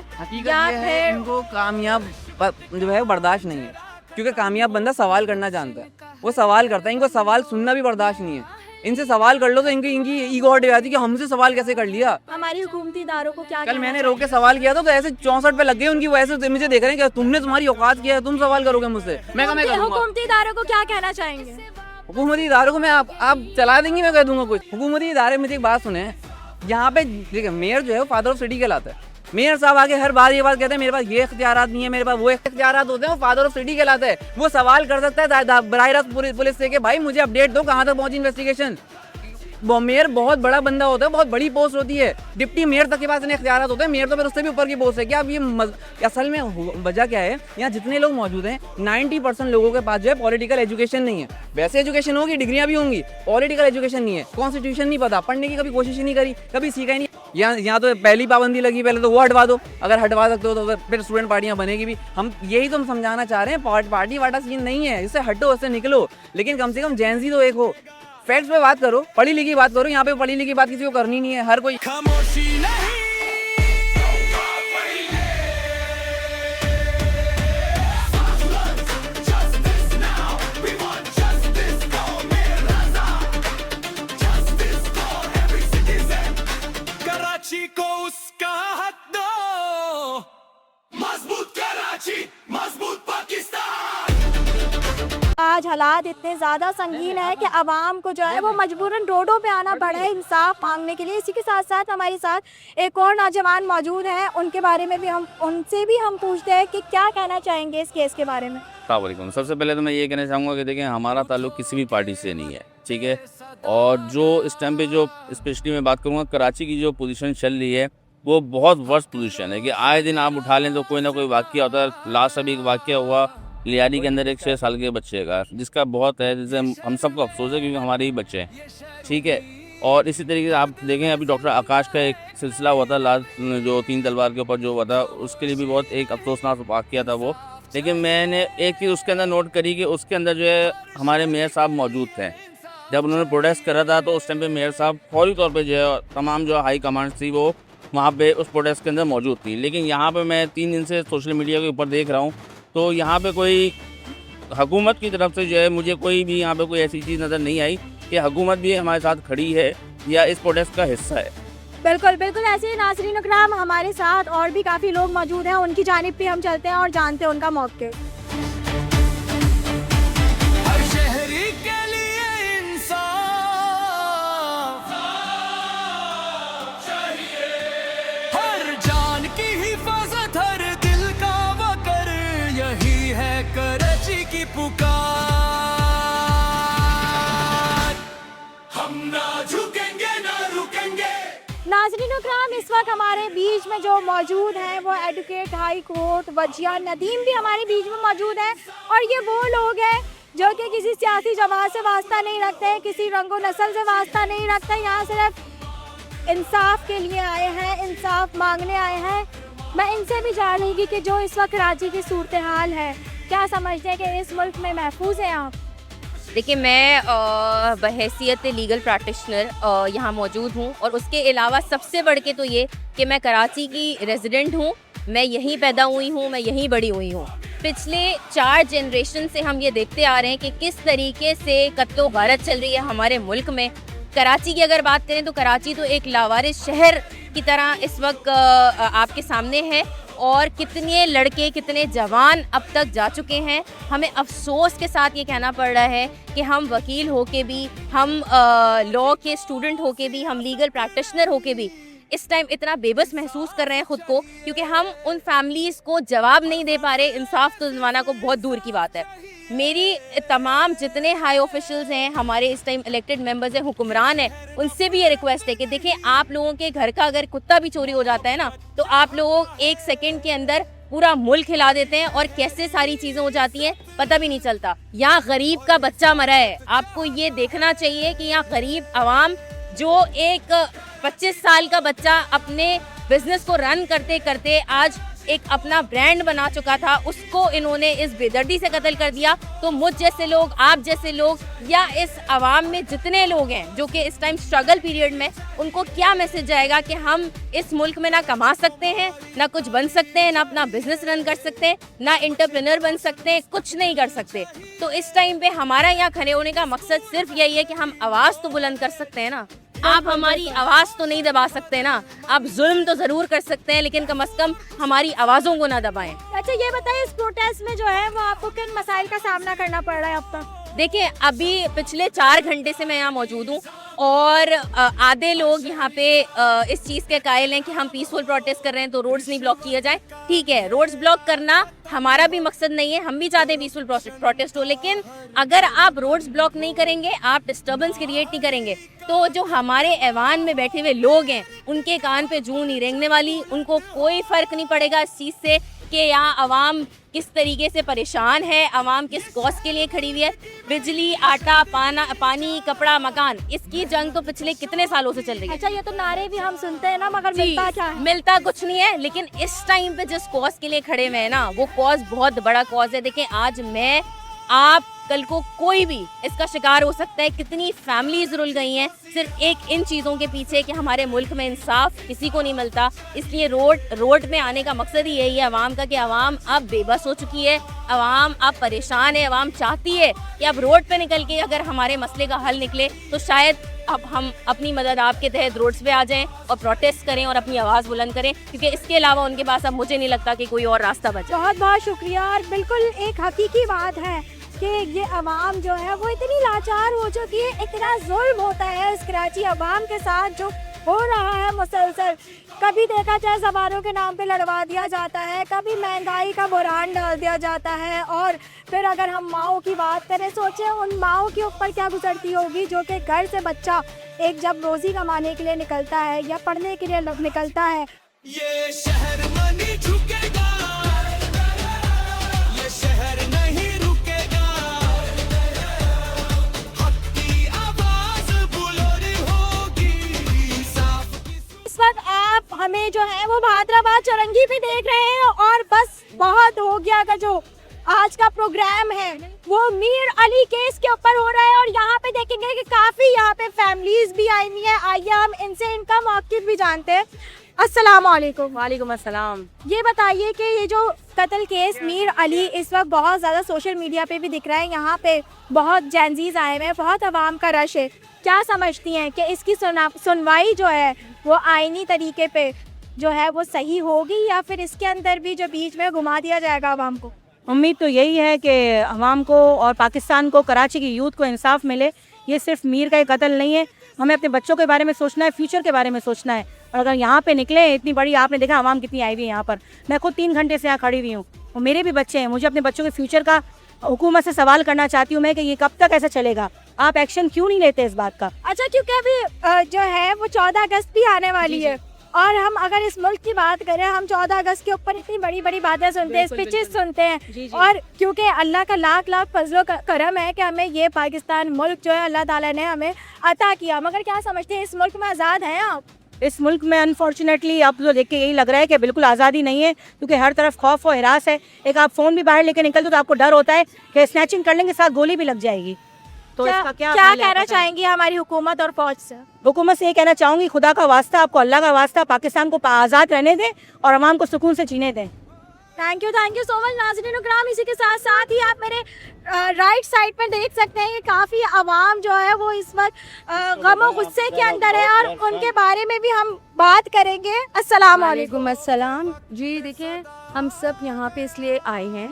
या फिर इनको कामयाब जो है बर्दाश्त नहीं है, क्योंकि कामयाब बंदा सवाल करना जानता है, वो सवाल करता है, इनको सवाल सुनना भी बर्दाश्त नहीं है। इनसे सवाल कर लो तो इनकी ईगो हट जाती है कि हमसे सवाल कैसे कर लिया। हमारी हुकूमती इदारों को क्या कल मैंने रोक के सवाल किया था तो ऐसे 64 पे लग गए उनकी वजह से, मुझे देख रहे हैं कि तुमने तुम्हारी औकात किया है, तुम सवाल करोगे मुझसे, मैं करूंगा। हुकूमती इदारों को क्या कहना चाहेंगे? हुकूमती इदारों को मैं आप चला देंगी, मैं कह दूंगा कुछ। हुकूमती इदारे, मुझे एक बात सुने, यहाँ पे देखिए मेयर जो है वो फादर ऑफ सिटी कहलाता है। मेयर साहब आगे हर बार ये बात कहते हैं मेरे पास ये इख्तियारात नहीं है, मेरे पास वो इख्तियारात होते हैं, वो फादर ऑफ सिटी कहलाता है। वो सवाल कर सकता है बराह रास्त पुलिस से कि भाई मुझे अपडेट दो कहाँ तक पहुंची इन्वेस्टिगेशन। वो मेयर बहुत बड़ा बंदा होता है, बहुत बड़ी पोस्ट होती है, डिप्टी मेयर तक के पास इन्हें इख्तियारात होते हैं, मेयर तो फिर उससे भी ऊपर की पोस्ट है। क्या अब ये असल में वजह क्या है, यहाँ जितने लोग मौजूद हैं 90% लोगों के पास जो है पॉलिटिकल एजुकेशन नहीं है। वैसे एजुकेशन होगी, डिग्रियां भी होंगी, पॉलिटिकल एजुकेशन नहीं है, कॉन्स्टिट्यूशन नहीं पता, पढ़ने की कभी कोशिश ही नहीं करी, कभी सीखा ही नहीं। यहाँ तो पहली पाबंदी लगी, पहले तो वो हटवा दो, अगर हटवा सकते हो तो फिर स्टूडेंट पार्टियां बनेगी भी। हम यही तो हम समझाना चाह रहे हैं, पार्टी वाटा सीन नहीं है, इससे हटो, इससे निकलो, लेकिन कम से कम जेन-ज़ी तो एक हो, फैक्ट्स पे बात करो, पढ़ी लिखी बात करो। यहाँ पे पढ़ी लिखी बात किसी को करनी नहीं है, हर कोई खामोशी नहीं कराची को उसका हक दो, मजबूत कराची मजबूत पाकिस्तान। आज हालात इतने ज़्यादा संगीन है कि आवाम को जो है वो मजबूरन रोडों पे आना पड़ा है इंसाफ मांगने के लिए। इसी के साथ साथ हमारे साथ एक और नौजवान मौजूद हैं, उनके बारे में भी उनसे भी हम पूछते हैं कि क्या कहना चाहेंगे इस केस के बारे में। अस्सलामुअलैकुम। सबसे पहले तो मैं ये कहना चाहूँगा कि देखें हमारा ताल्लुक़ किसी भी पार्टी से नहीं है, ठीक है। और जो इस टाइम पे जो स्पेशली मैं बात करूँगा कराची की जो पोजीशन चल रही है वो बहुत वर्स्ट पोजीशन है कि आए दिन आप उठा लें तो कोई ना कोई वाक़या होता है। लास्ट अभी एक वाक़या हुआ लियारी के अंदर एक 6 साल के बच्चे का, जिसका बहुत है, जिससे हम सबको अफसोस है क्योंकि हमारे ही बच्चे हैं, ठीक है। और इसी तरीके से आप देखें अभी डॉक्टर आकाश का एक सिलसिला हुआ था लास्ट, जो 3 तलवार के ऊपर जो हुआ था, उसके लिए भी बहुत एक अफसोसनाक वाक़या था वो। लेकिन मैंने एक चीज़ उसके अंदर नोट करी कि उसके अंदर जो है हमारे मेयर साहब मौजूद थे। जब उन्होंने प्रोटेस्ट करा था तो उस टाइम पे मेयर साहब फौरी तौर पे जो है तमाम जो हाई कमांड थी वो वहाँ पे उस प्रोटेस्ट के अंदर मौजूद थी। लेकिन यहाँ पे मैं 3 दिन से सोशल मीडिया के ऊपर देख रहा हूँ तो यहाँ पे कोई हुकूमत की तरफ से जो है मुझे कोई भी यहाँ पे कोई ऐसी चीज़ नज़र नहीं आई कि हुकूमत भी हमारे साथ खड़ी है या इस प्रोटेस्ट का हिस्सा है। बिल्कुल बिल्कुल ऐसे ही नाज़रीन इकराम, हमारे साथ और भी काफ़ी लोग मौजूद हैं, उनकी जानिब पे हम चलते हैं और जानते हैं उनका मौक़िफ़। हर शहरी के लिए इंसाफ चाहिए, हर जान की हिफाजत, हर दिल का वकर, यही है कराची की पुकार। हम ना झुकेंगे ना रुकेंगे। नाज़रीन इकराम, इस वक्त हमारे बीच में जो मौजूद हैं वो advocate high court Wajiha Nadeem भी हमारे बीच में मौजूद हैं। और ये वो लोग हैं जो कि किसी सियासी जमात से वास्ता नहीं रखते हैं, किसी रंगो नस्ल से वास्ता नहीं रखते, यहाँ सिर्फ इंसाफ के लिए आए हैं, इंसाफ मांगने आए हैं। मैं इनसे भी जान लूँगी कि जो इस वक्त कराची की सूरत हाल है, क्या समझते हैं कि इस मुल्क में महफूज हैं आप? देखिए, मैं बहैसियत लीगल प्रैक्टिशनर यहाँ मौजूद हूँ और उसके अलावा सबसे बढ़ के तो ये कि मैं कराची की रेजिडेंट हूँ, मैं यहीं पैदा हुई हूँ, मैं यहीं बड़ी हुई हूँ। पिछले 4 जनरेशन से हम ये देखते आ रहे हैं कि किस तरीके से कत्तो गारत चल रही है हमारे मुल्क में। कराची की अगर बात करें तो कराची तो एक लावारिस शहर की तरह इस वक्त आपके सामने है और कितने लड़के, कितने जवान अब तक जा चुके हैं। हमें अफसोस के साथ ये कहना पड़ रहा है कि हम वकील होके भी, हम लॉ के स्टूडेंट होके भी, हम लीगल प्रैक्टिशनर होके भी इस टाइम इतना बेबस महसूस कर रहे हैं खुद को, क्योंकि हम उन फैमिलीज को जवाब नहीं दे पा रहे। इंसाफ तो दिलवाना को बहुत दूर की बात है। मेरी तमाम जितने हाई ऑफिशियल्स हैं, हमारे इस टाइम इलेक्टेड मेंबर्स हैं, हुक्मरान हैं, उनसे भी ये रिक्वेस्ट है कि देखिए, आप लोगों के घर का अगर कुत्ता भी चोरी हो जाता है ना, तो आप लोग 1 सेकंड के अंदर पूरा मुल्क हिला देते हैं और कैसे सारी चीजें हो जाती हैं पता भी नहीं चलता। यहाँ गरीब का बच्चा मरा है, आपको ये देखना चाहिए कि यहाँ गरीब आवाम, जो एक 25 साल का बच्चा अपने बिजनेस को रन करते करते आज एक अपना ब्रांड बना चुका था, उसको इन्होंने इस बेदर्दी से कत्ल कर दिया। तो मुझ जैसे लोग, आप जैसे लोग, या इस आवाम में जितने लोग हैं जो कि इस टाइम स्ट्रगल पीरियड में, उनको क्या मैसेज जाएगा कि हम इस मुल्क में ना कमा सकते हैं, ना कुछ बन सकते हैं, ना अपना बिजनेस रन कर सकते हैं, ना एंटरप्रेन्योर बन सकते हैं, कुछ नहीं कर सकते। तो इस टाइम पे हमारा यहाँ खड़े होने का मकसद सिर्फ यही है कि हम आवाज़ तो बुलंद कर सकते हैं ना। आप हमारी आवाज़ तो नहीं दबा सकते ना। आप जुल्म तो ज़रूर कर सकते हैं, लेकिन कम से कम हमारी आवाज़ों को ना दबाएं। अच्छा, ये बताइए, इस प्रोटेस्ट में जो है वो आपको किन मसाइल का सामना करना पड़ रहा है अब तक? देखिए, अभी पिछले 4 घंटे से मैं यहाँ मौजूद हूँ और आधे लोग यहाँ पे इस चीज़ के कायल हैं कि हम पीसफुल प्रोटेस्ट कर रहे हैं तो रोड्स नहीं ब्लॉक किया जाए। ठीक है, रोड्स ब्लॉक करना हमारा भी मकसद नहीं है, हम भी चाहते हैं पीसफुल प्रोटेस्ट हो, लेकिन अगर आप रोड्स ब्लॉक नहीं करेंगे, आप डिस्टर्बेंस क्रिएट नहीं करेंगे, तो जो हमारे ऐवान में बैठे हुए लोग हैं उनके कान पे जूं नहीं रेंगने वाली। उनको कोई फ़र्क नहीं पड़ेगा इस चीज़ से कि यहाँ आवाम किस तरीके से परेशान है, आवाम किस कॉज के लिए खड़ी हुई है। बिजली, आटा, पानी, कपड़ा, मकान, इसकी जंग तो पिछले कितने सालों से चल रही है। अच्छा, ये तो नारे भी हम सुनते हैं ना, मगर मिलता क्या है? मिलता कुछ नहीं है, लेकिन इस टाइम पे जिस कॉज के लिए खड़े हुए हैं ना, वो कॉज बहुत बड़ा कॉज है। देखें, आज मैं, आप, कल को कोई भी इसका शिकार हो सकता है। कितनी फैमिलीज रुल गई हैं सिर्फ इन चीज़ों के पीछे कि हमारे मुल्क में इंसाफ किसी को नहीं मिलता। इसलिए रोड में आने का मकसद ही यही है आवाम का, कि आवाम अब बेबस हो चुकी है, आवाम अब परेशान है, आवाम चाहती है कि अब रोड पे निकल के अगर हमारे मसले का हल निकले तो शायद अब हम अपनी मदद आपके तहत रोड्स पे आ जाएं और प्रोटेस्ट करें और अपनी आवाज़ बुलंद करें, क्योंकि इसके अलावा उनके पास अब मुझे नहीं लगता कि कोई और रास्ता बचा। बहुत बहुत शुक्रिया। और बिल्कुल एक हकीकी बात है कि ये अवाम जो है वो इतनी लाचार हो चुकी है, इतना जुल्म होता है इस कराची अवाम के साथ जो हो रहा है मुसलसल। कभी देखा जाए सवारों के नाम पे लड़वा दिया जाता है, कभी महंगाई का बुरान डाल दिया जाता है, और फिर अगर हम माओ की बात करें, सोचें उन माओ के ऊपर क्या गुजरती होगी जो कि घर से बच्चा एक जब रोज़ी कमाने के लिए निकलता है या पढ़ने के लिए निकलता है। ये शहर नहीं झुकेगा, ये शहर नहीं रुकेगा, हक की आवाज बुलंद होगी साफ। इस वक्त आप हमें जो है वो भादराबाद चौरंगी पे देख रहे हैं, और बस बहुत हो गया का जो आज का प्रोग्राम है वो मीर अली केस के ऊपर हो रहा है। और यहाँ पे देखेंगे कि काफ़ी यहाँ पे फैमिलीज भी आई हुई है। आइए हम इनसे इनका मौक़िफ़ भी जानते हैं। अस्सलाम वालेकुम। वालेकुम अस्सलाम। ये बताइए कि ये जो कत्ल केस मीर अली इस वक्त बहुत ज़्यादा सोशल मीडिया पे भी दिख रहा है, यहाँ पे बहुत जेंजीज आए हुए हैं, बहुत आवाम का रश है, क्या समझती हैं कि इसकी सुनवाई जो है वो आईनी तरीके पे जो है वो सही होगी, या फिर इसके अंदर भी जो बीच में घुमा दिया जाएगा आवाम को? उम्मीद तो यही है कि अवाम को और पाकिस्तान को, कराची की यूथ को इंसाफ मिले। ये सिर्फ मीर का ही कत्ल नहीं है, हमें अपने बच्चों के बारे में सोचना है, फ्यूचर के बारे में सोचना है। और अगर यहाँ पे निकले इतनी बड़ी, आपने देखा आवाम कितनी आई हुई है यहाँ पर, मैं खुद 3 घंटे से यहाँ खड़ी हुई हूँ और मेरे भी बच्चे हैं, मुझे अपने बच्चों के फ्यूचर का हुकूमत से सवाल करना चाहती हूँ मैं कि ये कब तक ऐसा चलेगा, आप एक्शन क्यों नहीं लेते इस बात का? अच्छा, क्योंकि अभी जो है वो 14 अगस्त भी आने वाली है, और हम अगर इस मुल्क की बात करें, हम 14 अगस्त के ऊपर इतनी बड़ी बड़ी बातें सुनते हैं, स्पीचेस सुनते हैं, और क्योंकि अल्लाह का लाख लाख फजलो करम है कि हमें ये पाकिस्तान मुल्क जो है अल्लाह ताला ने हमें अता किया। मगर क्या समझते हैं, इस मुल्क में आज़ाद हैं आप? इस मुल्क में अनफॉर्चुनेटली अब तो देख के यही लग रहा है कि बिल्कुल आज़ादी नहीं है, क्योंकि हर तरफ खौफ और हिरास है। एक आप फ़ोन भी बाहर लेके निकलते तो आपको डर होता है कि स्नैचिंग कर लेंगे, साथ गोली भी लग जाएगी। तो इसका क्या कहना चाहेंगी हमारी हुकूमत और फौज से? हुकूमत से ये कहना चाहूँगी, खुदा का वास्ता, आपको अल्लाह का वास्ता, पाकिस्तान को आज़ाद रहने दें और अवाम को सुकून से जीने दें। थैंक यू सो मच नाज़रीन इकराम। इसी के साथ साथ ही आप मेरे राइट साइड पर देख सकते हैं कि काफ़ी आवाम जो है वो इस वक्त गम और गुस्से के अंदर है, और उनके बारे में भी हम बात करेंगे। अस्सलाम वालेकुम। अस्सलाम जी। देखिए, हम सब यहाँ पे इसलिए आए हैं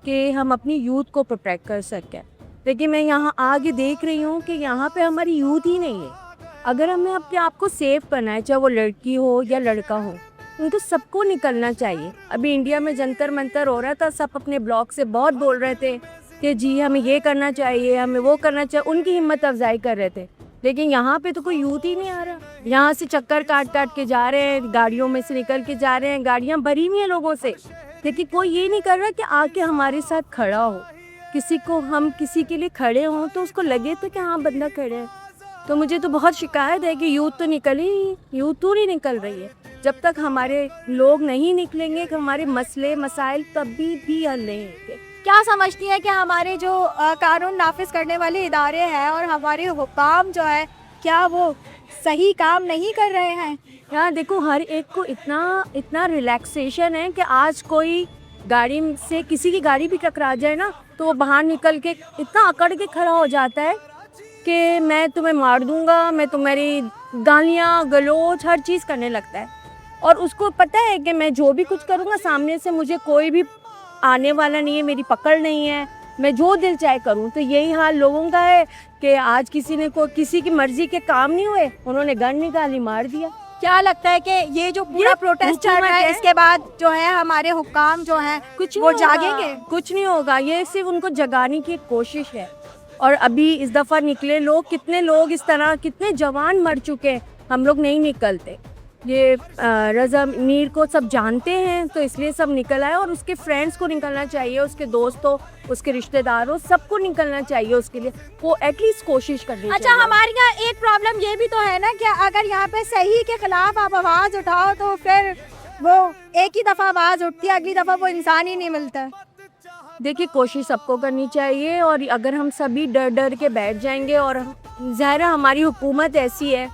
कि हम अपनी यूथ को प्रोटेक्ट कर सकें। देखिए, मैं यहाँ आगे देख रही हूँ कि यहाँ पे हमारी यूथ ही नहीं है। अगर हमें अपने आप को सेव करना है, चाहे वो लड़की हो या लड़का हो, उनको सबको निकलना चाहिए। अभी इंडिया में जंतर मंतर हो रहा था, सब अपने ब्लॉग से बहुत बोल रहे थे कि जी हमें ये करना चाहिए, हमें वो करना चाहिए, उनकी हिम्मत अफजाई कर रहे थे। लेकिन यहाँ पे तो कोई यूथ ही नहीं आ रहा। यहाँ से चक्कर काट काट के जा रहे हैं, गाड़ियों में से निकल के जा रहे हैं, गाड़ियाँ भरी हुई हैं लोगों से, लेकिन कोई ये नहीं कर रहा कि आके हमारे साथ खड़ा हो। किसी को हम किसी के लिए खड़े हों तो उसको लगे तो कि हाँ बंदा खड़े है। तो मुझे तो बहुत शिकायत है कि यूथ तो निकल ही नहीं, यूथ तो नहीं निकल रही है। जब तक हमारे लोग नहीं निकलेंगे कि हमारे मसले मसाइल कभी भी हल नहीं होंगे। क्या समझती है कि हमारे जो कानून नाफिज करने वाले इदारे हैं और हमारे हुकाम जो है, क्या वो सही काम नहीं कर रहे हैं? यार देखो, हर एक को इतना रिलैक्सेशन है कि आज कोई गाड़ी से किसी की गाड़ी भी टकरा जाए ना, तो वो बाहर निकल के इतना अकड़ के खड़ा हो जाता है कि मैं तुम्हें मार दूंगा, मैं तुम्हारी गालियाँ गलोच हर चीज़ करने लगता है। और उसको पता है कि मैं जो भी कुछ करूँगा सामने से मुझे कोई भी आने वाला नहीं है, मेरी पकड़ नहीं है, मैं जो दिल चाहे करूँ। तो यही हाल लोगों का है कि आज किसी की मर्जी के काम नहीं हुए, उन्होंने गन निकाली मार दिया। क्या लगता है कि ये जो पूरा प्रोटेस्ट चल रहा है, इसके बाद जो है हमारे हुक्काम जो हैं कुछ वो जागेंगे? कुछ नहीं होगा, ये सिर्फ उनको जगाने की एक कोशिश है। और अभी इस दफ़ा निकले लोग, कितने लोग इस तरह, कितने जवान मर चुके हैं, हम लोग नहीं निकलते। ये रज़ा मीर को सब जानते हैं तो इसलिए सब निकल आए, और उसके फ्रेंड्स को निकलना चाहिए, उसके दोस्तों, उसके रिश्तेदारों, सबको निकलना चाहिए। उसके लिए वो एटलीस्ट कोशिश करनी अच्छा, चाहिए। हमारे यहाँ एक प्रॉब्लम ये भी तो है ना कि अगर यहाँ पे सही के खिलाफ आप आवाज़ उठाओ तो फिर वो एक ही दफ़ा आवाज़ उठती है, अगली दफ़ा वो इंसान ही नहीं मिलता। देखिए, कोशिश सबको करनी चाहिए, और अगर हम सभी डर डर के बैठ जाएंगे, और ज़ाहिर है हमारी हुकूमत ऐसी है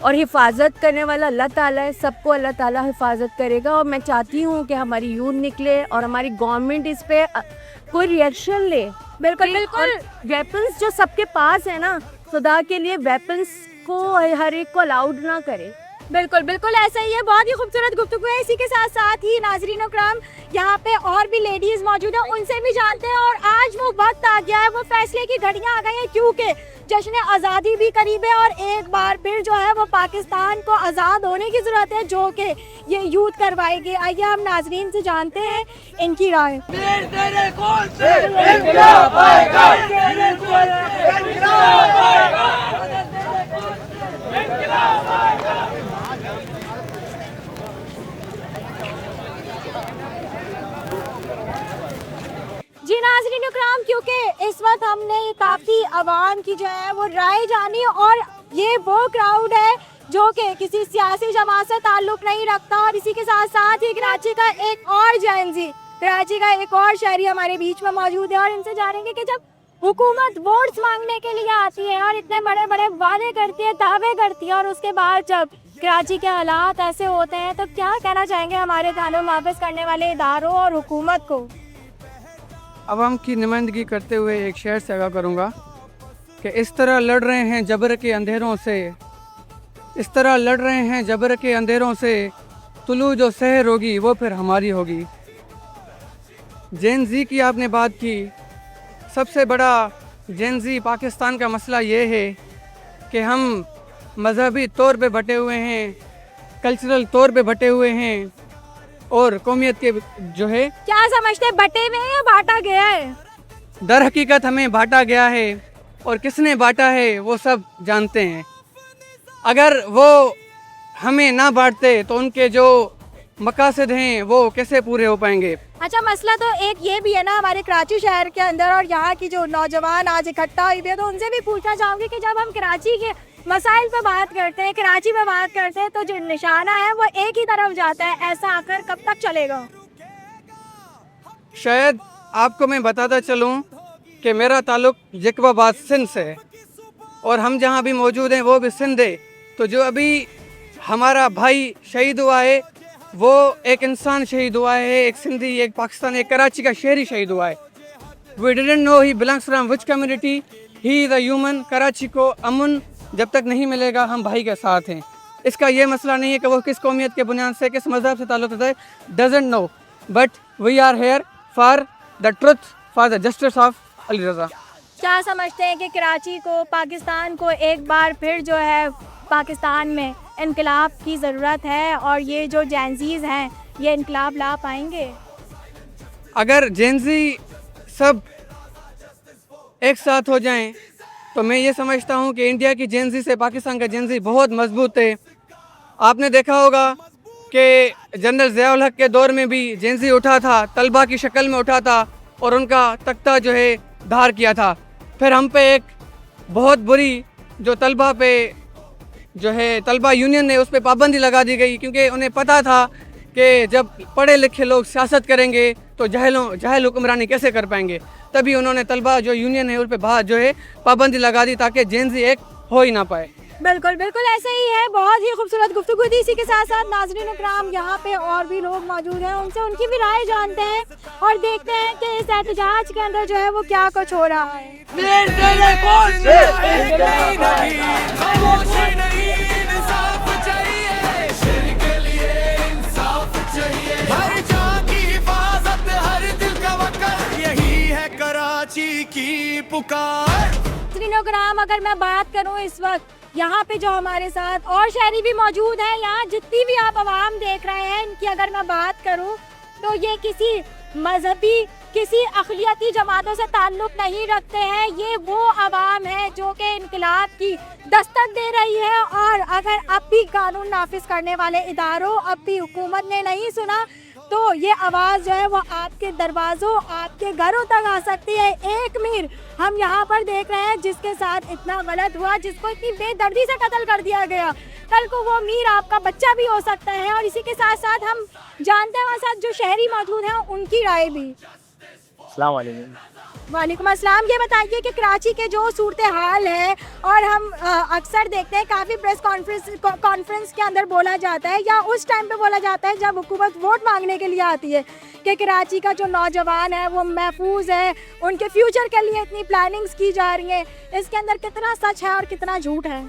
और हिफाजत करने वाला अल्लाह ताला है, सबको अल्लाह ताला हिफाजत करेगा। और मैं चाहती हूँ कि हमारी यूथ निकले और हमारी गवर्नमेंट इस पे कोई रिएक्शन ले। बिल्कुल बिल्कुल। वेपन्स जो सबके पास है ना, खुदा के लिए वेपन्स को हर एक को अलाउड ना करे। बिल्कुल बिल्कुल ऐसा ही है। बहुत ही खूबसूरत गुफ्तगू है। इसी के साथ साथ ही नाज़रीन कराम, यहाँ पे और भी लेडीज़ मौजूद हैं, उनसे भी जानते हैं। और आज वो वक्त आ गया है, वो फैसले की घड़ियाँ आ गई हैं, क्योंकि जश्न आज़ादी भी करीब है और एक बार फिर जो है वो पाकिस्तान को आज़ाद होने की ज़रूरत है, जो कि ये यूथ करवाएगी। आइए हम नाज़रीन से जानते हैं इनकी राय। जी नाज़रीन इकराम, क्योंकि इस वक्त हमने काफ़ी आवाम की जो है वो राय जानी, और ये वो क्राउड है जो कि किसी सियासी जमात से ताल्लुक़ नहीं रखता। और इसी के साथ साथ ही कराची का एक और जेनजी, कराची का एक और शहरी हमारे बीच में मौजूद है, और इनसे जानेंगे कि जब हुकूमत वोट्स मांगने के लिए आती है और इतने बड़े बड़े वादे करती है, दावे करती है, और उसके बाद जब कराची के हालात ऐसे होते हैं, तो क्या कहना चाहेंगे हमारे कानून नाफिज करने वाले इदारों और हुकूमत को? अवाम की नुमाइंदगी करते हुए एक शेर से आगाह करूँगा कि इस तरह लड़ रहे हैं जबर के अंधेरों से, इस तरह लड़ रहे हैं जबर के अंधेरों से, तुलू जो सहर होगी वो फिर हमारी होगी। जेन ज़ी की आपने बात की, सबसे बड़ा जेन ज़ी पाकिस्तान का मसला ये है कि हम मजहबी तौर पे बटे हुए हैं, कल्चरल तौर पे बटे हुए हैं, और कौमियत के जो है, क्या समझते हैं, बटे में या बांटा गया है? दर हकीकत हमें बांटा गया है, और किसने बांटा है वो सब जानते हैं। अगर वो हमें ना बांटते तो उनके जो मकासद हैं वो कैसे पूरे हो पाएंगे। अच्छा, मसला तो एक ये भी है ना हमारे कराची शहर के अंदर, और यहाँ की जो नौजवान आज इकट्ठा हुई है, तो उनसे भी पूछना चाहूँगी कि जब हम कराची के मसाइल पे बात करते हैं, कराची पे बात करते हैं, तो जो निशाना है वो एक ही तरफ जाता है। ऐसा आकर कब तक चलेगा? शायद आपको मैं बताता चलूँ कि मेरा ताल्लुक जैकबाबाद सिंध से है, और हम जहाँ भी मौजूद हैं वो भी सिंध है। तो जो अभी हमारा भाई शहीद हुआ है, वो एक इंसान शहीद हुआ है, एक सिंधी, एक पाकिस्तानी, एक कराची का शहरी शहीद हुआ है। We didn't know he belongs from which community, he is a human. Karachi को अमन जब तक नहीं मिलेगा, हम भाई के साथ हैं। इसका ये मसला नहीं है कि वो किस कौमियत के बुनियाद से, किस मज़हब से ताल्लुक़ रखता है, doesn't know, but we are here for the truth, for the justice of Ali Raza. क्या समझते हैं कि कराची को, पाकिस्तान को एक बार फिर जो है पाकिस्तान में इनकलाब की ज़रूरत है और ये जो जेंजीज़ हैं ये इनकलाब ला पाएंगे? अगर जेंजी सब एक साथ हो जाएं तो मैं ये समझता हूँ कि इंडिया की जेंजी से पाकिस्तान का जेंजी बहुत मजबूत है। आपने देखा होगा कि जनरल ज़ियाउल हक के दौर में भी जेंजी उठा था, तलबा की शक्ल में उठा था और उनका तख्ता जो है धार किया था। फिर हम पे एक बहुत बुरी जो तलबा पे जो है तलबा यूनियन है उस पर पाबंदी लगा दी गई, क्योंकि उन्हें पता था कि जब पढ़े लिखे लोग सियासत करेंगे तो जाहिल हुक्मरानी कैसे कर पाएंगे। तभी उन्होंने तलबा जो यूनियन है उस पर बाहर जो है पाबंदी लगा दी ताकि जेंजी एक हो ही ना पाए। बिल्कुल बिल्कुल ऐसा ही है। बहुत ही खूबसूरत गुफ्तगू थी। इसी के साथ साथ नाज़रीन इकराम यहाँ पे और भी लोग मौजूद हैं, उनसे उनकी भी राय जानते हैं और देखते हैं कि इस एहतजाज के अंदर जो है वो क्या कुछ हो रहा है। खामोशी नहीं, इंसाफ चाहिए, शेर के लिए इंसाफ चाहिए, हर जान की हिफाजत, हर दिल का वक़्त, यही है कराची की पुकार। नाज़रीन अगर मैं बात करूँ इस वक्त यहाँ पे जो हमारे साथ और शहरी भी मौजूद हैं, यहाँ जितनी भी आप आवाम देख रहे हैं इनकी अगर मैं बात करूँ तो ये किसी मजहबी, किसी अक़लियती जमातों से ताल्लुक़ नहीं रखते हैं। ये वो आवाम है जो कि इनकलाब की दस्तक दे रही है और अगर अब भी कानून नाफिज करने वाले इदारों, अब भी हुकूमत ने नहीं सुना तो ये आवाज़ जो है वो आपके दरवाज़ों, आपके घरों तक आ सकती है। एक मीर हम यहाँ पर देख रहे हैं जिसके साथ इतना गलत हुआ, जिसको इतनी बेदर्दी से कत्ल कर दिया गया, कल को वो मीर आपका बच्चा भी हो सकता है। और इसी के साथ साथ हम जानते हैं वहाँ साथ जो शहरी मौजूद हैं उनकी राय भी। अस्सलाम वालेकुम। वालेकुम अस्सलाम। ये बताइए कि कराची के जो सूरत हाल है और हम अक्सर देखते हैं काफ़ी प्रेस कॉन्फ्रेंस के अंदर बोला जाता है या उस टाइम पे बोला जाता है जब हुकूमत वोट मांगने के लिए आती है कि कराची का जो नौजवान है वो महफूज है, उनके फ्यूचर के लिए इतनी प्लानिंग्स की जा रही हैं। इसके अंदर कितना सच है और कितना झूठ है?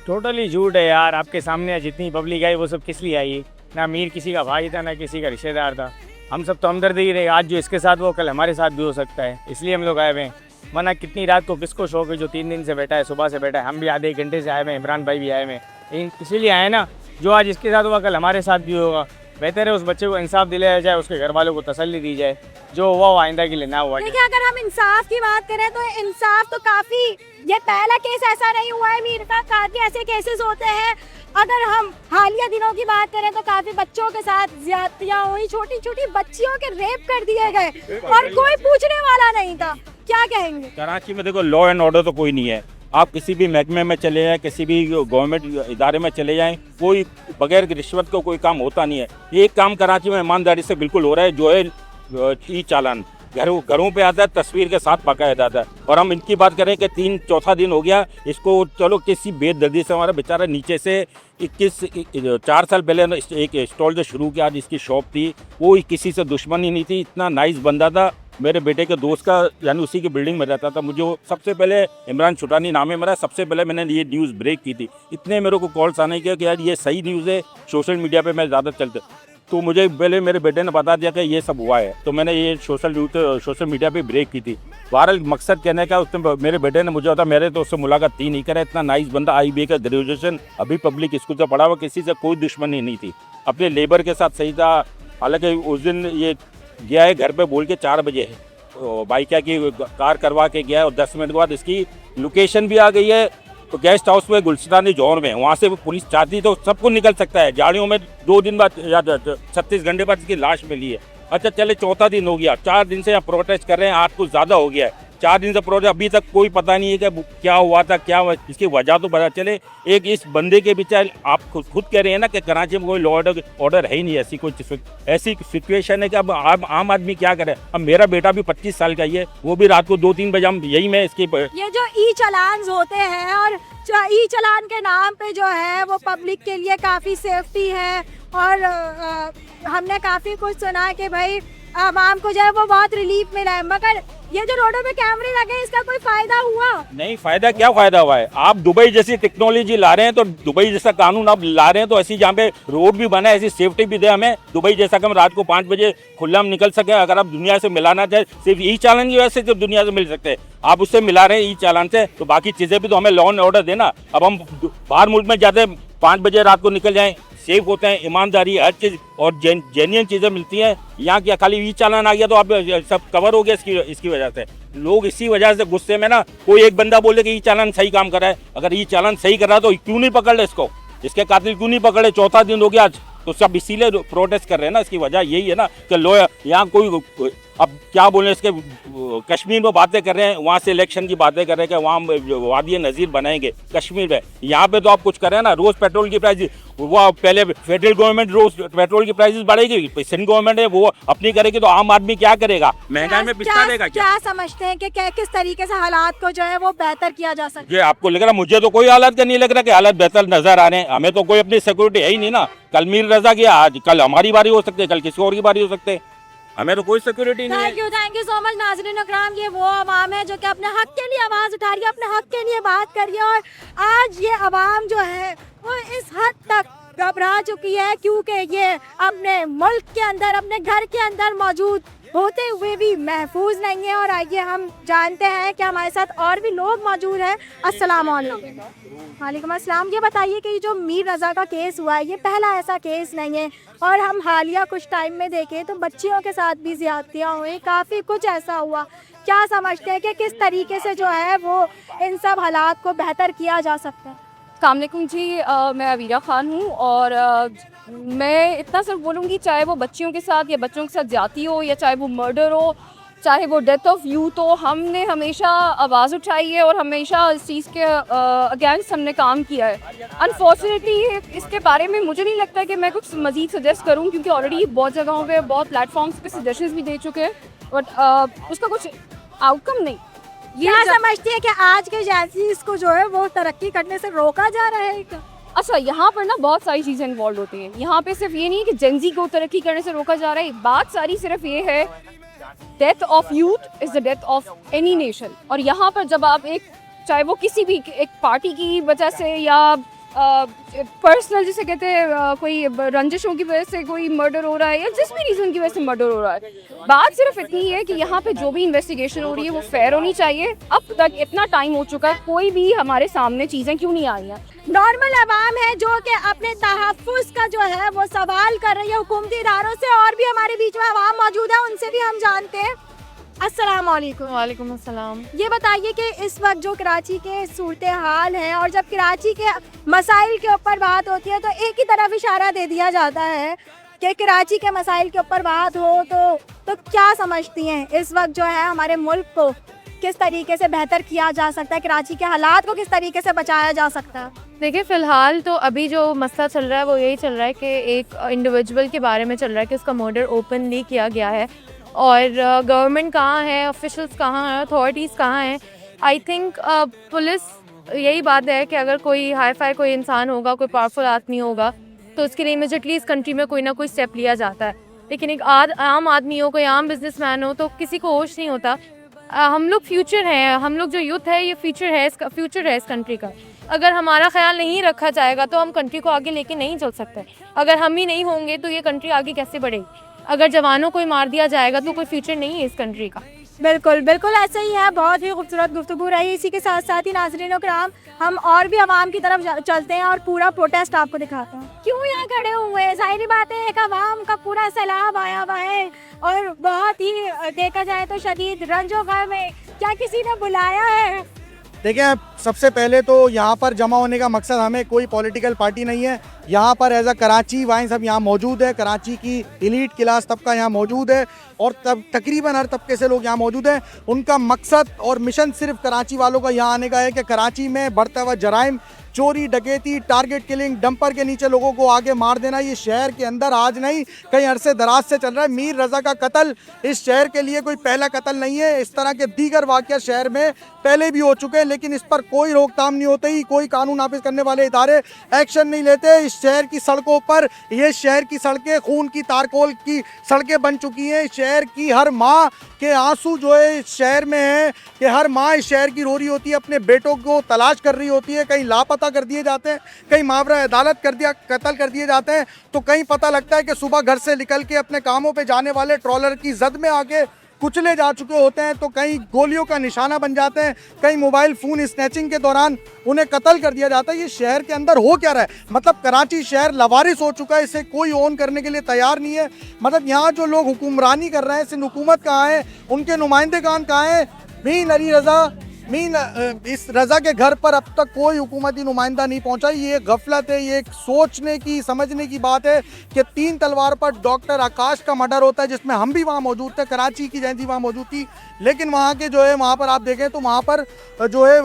टोटली झूठ है यार। आपके सामने जितनी पब्लिक आई वो सब किस लिए आई? ना मीर किसी का भाई था, ना किसी का रिश्तेदार था। हम सब तो हमदर्दी ही रहे। आज जो इसके साथ वो कल हमारे साथ भी हो सकता है, इसलिए हम लोग आए हुए हैं। वरना कितनी रात को किसको शौक है जो 3 दिन से बैठा है, सुबह से बैठा है। हम भी आधे 1 घंटे से आए हुए हैं, इमरान भाई भी आए हुए हैं। इसीलिए आए ना, जो आज इसके साथ हुआ कल हमारे साथ भी होगा। बेहतर है उस बच्चे को इंसाफ दिलाया जाए, उसके घर वालों को तसल्ली दी जाए, जो हुआ वो आइंदा के लिए ना हुआ। देखिए अगर हम इंसाफ की बात करें तो इंसाफ तो काफ़ी, ये पहला केस ऐसा नहीं हुआ है मीर का, काफ़ी ऐसे केसेस होते हैं। अगर हम हालिया दिनों की बात करें तो काफ़ी बच्चों के साथ ज्यादतियाँ हुई, छोटी छोटी बच्चियों के रेप कर दिए गए और कोई पूछने वाला नहीं था। क्या कहेंगे? कराची में देखो लॉ एंड ऑर्डर तो कोई नहीं है। आप किसी भी महकमे में चले जाएँ, किसी भी गवर्नमेंट इदारे में चले जाएँ, कोई बगैर रिश्वत को कोई काम होता नहीं है। एक काम कराची में ईमानदारी से बिल्कुल हो रहा है, जो है ई चालान घरों पे आता है, तस्वीर के साथ पकाया जाता है। और हम इनकी बात करें कि 3-4 दिन हो गया इसको, चलो किसी बेदर्दी से हमारा बेचारा नीचे से 4 साल पहले एक स्टॉल जो शुरू किया, जिसकी शॉप थी, वो किसी से दुश्मनी नहीं थी। इतना नाइस बंदा था, मेरे बेटे के दोस्त का, यानी उसी की बिल्डिंग में रहता था। मुझे सबसे पहले इमरान छुटानी नाम है मेरा, सबसे पहले मैंने ये न्यूज़ ब्रेक की थी। इतने मेरे को कॉल्स आने के कि यार ये सही न्यूज़ है, सोशल मीडिया पे मैं ज़्यादा चलते, तो मुझे पहले मेरे बेटे ने बता दिया कि ये सब हुआ है, तो मैंने ये सोशल मीडिया पे ब्रेक की थी। बहरहाल मकसद कहने का, उसने मेरे बेटे ने मुझे बता, मेरे तो उससे मुलाकात ही नहीं करा। इतना नाइस बंदा, IBA का ग्रेजुएशन, अभी पब्लिक स्कूल से पढ़ा हुआ, किसी से कोई दुश्मनी नहीं थी, अपने लेबर के साथ सही था। हालांकि उस दिन ये गया है घर पे बोल के 4 बजे है, तो बाइक की कार करवा के गया है और 10 मिनट के बाद इसकी लोकेशन भी आ गई है। तो गेस्ट हाउस में गुलस्तानी जौहर में, वहाँ से पुलिस चाहती तो सबको निकल सकता है। झाड़ियों में 2 दिन बाद या 36 घंटे बाद इसकी लाश मिली है। अच्छा चले 4था दिन हो गया, 4 दिन से यहाँ प्रोटेस्ट कर रहे हैं, 8 कुछ ज़्यादा हो गया है। 4 दिन से प्रोटेस्ट, अभी तक कोई पता नहीं है कि क्या हुआ था, क्या हुआ, इसकी वजह तो पता चले। एक इस बंदे के पीछे आप खुद कह रहे हैं ना कि कराची में कोई लॉ ऑर्डर है ही नहीं। ऐसी सिचुएशन है कि अब आम आदमी क्या करे। अब मेरा बेटा भी 25 साल का ही है, वो भी रात को 2-3 बजे हम यही मैं इसके ये जो ई चालान होते हैं और ई चालान के नाम पे जो है वो पब्लिक के लिए काफ़ी सेफ्टी है और हमने काफ़ी कुछ सुना कि भाई आवाम को जो है वो बहुत रिलीफ मिला है, मगर ये जो रोडों पे कैमरे लगे इसका कोई फायदा हुआ? नहीं, फायदा क्या फायदा हुआ है? आप दुबई जैसी टेक्नोलॉजी ला रहे हैं, तो दुबई जैसा कानून आप ला रहे हैं, तो ऐसी जहाँ पे रोड भी बना है ऐसी सेफ्टी भी दे हमें। दुबई जैसा कि हम रात को 5 बजे खुला हम निकल सके। अगर आप दुनिया से मिलाना चाहे, सिर्फ ई चालान की वजह से सिर्फ दुनिया से मिल सकते हैं, आप उससे मिला रहे हैं ई चालान से, तो बाकी चीज़ें भी तो हमें लॉ एंड ऑर्डर देना। अब हम बाहर मुल्क में जाते 5 बजे रात को निकल जाएं, सेफ होते हैं, ईमानदारी हर चीज़ और जेन्युइन चीज़ें मिलती हैं। यहाँ क्या खाली ई चालान आ गया तो आप सब कवर हो गया इसकी वजह से। लोग इसी वजह से गुस्से में ना, कोई एक बंदा बोले कि ई चालान सही काम कर रहा है, अगर ई चालान सही कर रहा है तो क्यों नहीं पकड़ ले इसको, इसके कातिल क्यों नहीं पकड़े? 4था दिन हो गया आज, तो सब इसीलिए प्रोटेस्ट कर रहे हैं ना। इसकी वजह यही है ना कि लो यहाँ कोई अब क्या बोले, इसके कश्मीर में बातें कर रहे हैं, वहाँ से इलेक्शन की बातें कर रहे हैं कि वहाँ वादी नज़ीर बनाएंगे कश्मीर में। यहाँ पे तो आप कुछ कर रहे हैं ना, रोज़ पेट्रोल की प्राइस, वो पहले फेडरल गवर्नमेंट रोज़ पेट्रोल की प्राइसेस बढ़ेगी, सेंट्रल गवर्नमेंट है वो अपनी करेगी, तो आम आदमी क्या करेगा? महंगाई में पिछड़ा देगा क्या समझते हैं कि किस तरीके से हालात को जो है वो बेहतर किया जा सकता है? ये आपको लग रहा, मुझे तो कोई हालत का नहीं लग रहा कि हालत बेहतर नजर आ रहे हैं। हमें तो कोई अपनी सिक्योरिटी है ही नहीं ना। कल मीर रजा गया, आज कल हमारी बारी हो सकती है, कल किसी और की बारी हो सकती है, हमें तो कोई सिक्योरिटी नहीं है। थैंक यू सो मच नाज़रीन इकराम। ये वो अवाम है जो कि अपने हक के लिए आवाज़ उठा रही है, अपने हक के लिए बात कर रही है, और आज ये अवाम जो है वो इस हद तक घबरा चुकी है क्योंकि ये अपने मुल्क के अंदर, अपने घर के अंदर मौजूद होते हुए भी महफूज नहीं है। और आइए हम जानते हैं कि हमारे साथ और भी लोग मौजूद हैं। अस्सलाम वालेकुम। वालेकुम अस्सलाम। ये बताइए कि जो मीर रज़ा का केस हुआ है ये पहला ऐसा केस नहीं है, और हम हालिया कुछ टाइम में देखें तो बच्चियों के साथ भी ज़्यादतियाँ हुई, काफ़ी कुछ ऐसा हुआ। क्या समझते हैं कि किस तरीके से जो है वो इन सब हालात को बेहतर किया जा सकता है? अस्सलाम वालेकुम जी, मैं अवीरा ख़ान हूँ, और मैं इतना सिर्फ बोलूँगी, चाहे वो बच्चियों के साथ या बच्चों के साथ ज़्यादती हो, या चाहे वो मर्डर हो, चाहे वो डेथ ऑफ यूथ हो, हमने हमेशा आवाज़ उठाई है और हमेशा इस चीज़ के अगेंस्ट हमने काम किया है। अनफॉर्चुनेटली इसके बारे में मुझे नहीं लगता कि मैं कुछ मज़ीद सजेस्ट करूँ, क्योंकि ऑलरेडी बहुत जगहों पे, बहुत प्लेटफॉर्म्स पे सजेशंस भी दे चुके हैं, बट उसका कुछ आउटकम नहीं। क्या समझती है कि आज के जेंज़ीज़ को जो है वो तरक्की करने से रोका जा रहा है? अच्छा, यहाँ पर ना बहुत सारी चीज़ें इन्वॉल्व होती हैं। यहाँ पे सिर्फ ये नहीं है कि जेंज़ी को तरक्की करने से रोका जा रहा है, बात सारी सिर्फ ये है, death of youth is the death of any nation. और यहाँ पर जब आप चाहे वो किसी भी एक पार्टी की वजह से या पर्सनल जिसे कहते हैं कोई रंजिशों की वजह से कोई मर्डर हो रहा है, या जिस भी रीज़न की वजह से मर्डर हो रहा है, बात सिर्फ इतनी है कि यहाँ पे जो भी इन्वेस्टिगेशन हो रही है वो फेयर होनी चाहिए। अब तक इतना टाइम हो चुका है, कोई भी हमारे सामने चीज़ें क्यों नहीं आई हैं? नॉर्मल अवाम है जो कि अपने तहफ़्फ़ुज़ का जो है वो सवाल कर रही है हुकूमती इदारों से, और भी हमारे बीच में अवाम मौजूद है, उनसे भी हम जानते हैं। अस्सलाम वालेकुम। वालेकुम अस्सलाम। ये बताइए कि इस वक्त जो कराची के सूरत हाल है, और जब कराची के मसाइल के ऊपर बात होती है तो एक ही तरफ इशारा दे दिया जाता है कि कराची के मसाइल के ऊपर बात हो, तो क्या समझती हैं इस वक्त जो है हमारे मुल्क को किस तरीके से बेहतर किया जा सकता है, कराची के हालात को किस तरीके से बचाया जा सकता है? देखिए, फ़िलहाल तो अभी जो मसला चल रहा है वो यही चल रहा है कि एक इंडिविजुअल के बारे में चल रहा है कि उसका मर्डर ओपन नहीं किया गया है, और गवर्नमेंट कहाँ है, ऑफिशियल्स कहाँ हैं, अथॉरिटीज़ कहाँ हैं। आई थिंक पुलिस, यही बात है कि अगर कोई हाई फाई कोई इंसान होगा, कोई पावरफुल आदमी होगा, तो उसके लिए इमीडिएटली इस कंट्री में कोई ना कोई स्टेप लिया जाता है। लेकिन एक आम आदमी हो, कोई आम बिजनेसमैन हो, तो किसी को होश नहीं होता। हम लोग फ्यूचर हैं, हम लोग जो यूथ है ये फ्यूचर है इस कंट्री का। अगर हमारा ख्याल नहीं रखा जाएगा तो हम कंट्री को आगे लेके नहीं चल सकते। अगर हम ही नहीं होंगे तो ये कंट्री आगे कैसे बढ़ेगी? अगर जवानों को ही मार दिया जाएगा तो कोई फ्यूचर नहीं है इस कंट्री का। बिल्कुल बिल्कुल ऐसे ही है। बहुत ही खूबसूरत गुफ्तगू रही। इसी के साथ साथ ही नाज़रीन किराम, हम और भी आवाम की तरफ चलते हैं और पूरा प्रोटेस्ट आपको दिखाते हैं। क्यों यहाँ खड़े हुए हैं? जाहिर बात है एक आवाम का पूरा सैलाब आया हुआ है, और बहुत ही देखा जाए तो शदीद रंजो गम है। क्या किसी ने बुलाया है? देखिए, सबसे पहले तो यहाँ पर जमा होने का मकसद, हमें कोई पॉलिटिकल पार्टी नहीं है। यहाँ पर एज अ कराची वाइन सब यहाँ मौजूद है, कराची की एलीट क्लास तबका यहाँ मौजूद है, और तकरीबन हर तबके से लोग यहाँ मौजूद हैं। उनका मकसद और मिशन सिर्फ कराची वालों का यहाँ आने का है कि कराची में बढ़ता हुआ जराइम, चोरी, डकैती, टारगेट किलिंग, डंपर के नीचे लोगों को आगे मार देना, ये शहर के अंदर आज नहीं कई अरसे दराज से चल रहा है। मीर रजा का कत्ल इस शहर के लिए कोई पहला कत्ल नहीं है। इस तरह के दीगर वाक़या शहर में पहले भी हो चुके हैं, लेकिन इस पर कोई रोकथाम नहीं होती, कोई कानून नाफिज करने वाले इदारे एक्शन नहीं लेते। इस शहर की सड़कों पर ये शहर की सड़कें खून की तारकोल की सड़कें बन चुकी हैं। शहर की हर माँ के आंसू जो है इस शहर में है कि हर माँ इस शहर की रो रही होती है, अपने बेटों को तलाश कर रही होती है। कहीं लापता कर दिए जाते हैं, कहीं मावरा अदालत कत्ल कर दिए जाते हैं, तो कहीं पता लगता है कि सुबह घर से निकल के अपने कामों पे जाने वाले ट्रॉलर की जद में आके कुचले जा चुके होते हैं, तो कहीं गोलियों का निशाना बन जाते हैं, कहीं मोबाइल फ़ोन स्नैचिंग के दौरान उन्हें कत्ल कर दिया जाता है। ये शहर के अंदर हो क्या रहा है? मतलब कराची शहर लवारिस हो चुका है, इसे कोई ओन करने के लिए तैयार नहीं है। मतलब यहाँ जो लोग हुक्मरानी कर रहे हैं, सिंध हुकूमत कहाँ है, उनके नुमाइंदेगान कहाँ हैं? मीन अली रज़ा, इस रज़ा के घर पर अब तक कोई हुकूमती नुमाइंदा नहीं पहुंचा। ये गफलत है, ये एक सोचने की समझने की बात है कि 3 तलवार पर डॉक्टर आकाश का मर्डर होता है, जिसमें हम भी वहाँ मौजूद थे, कराची की जयंती वहाँ मौजूद थी, लेकिन वहाँ के जो है वहाँ पर आप देखें तो वहाँ पर जो है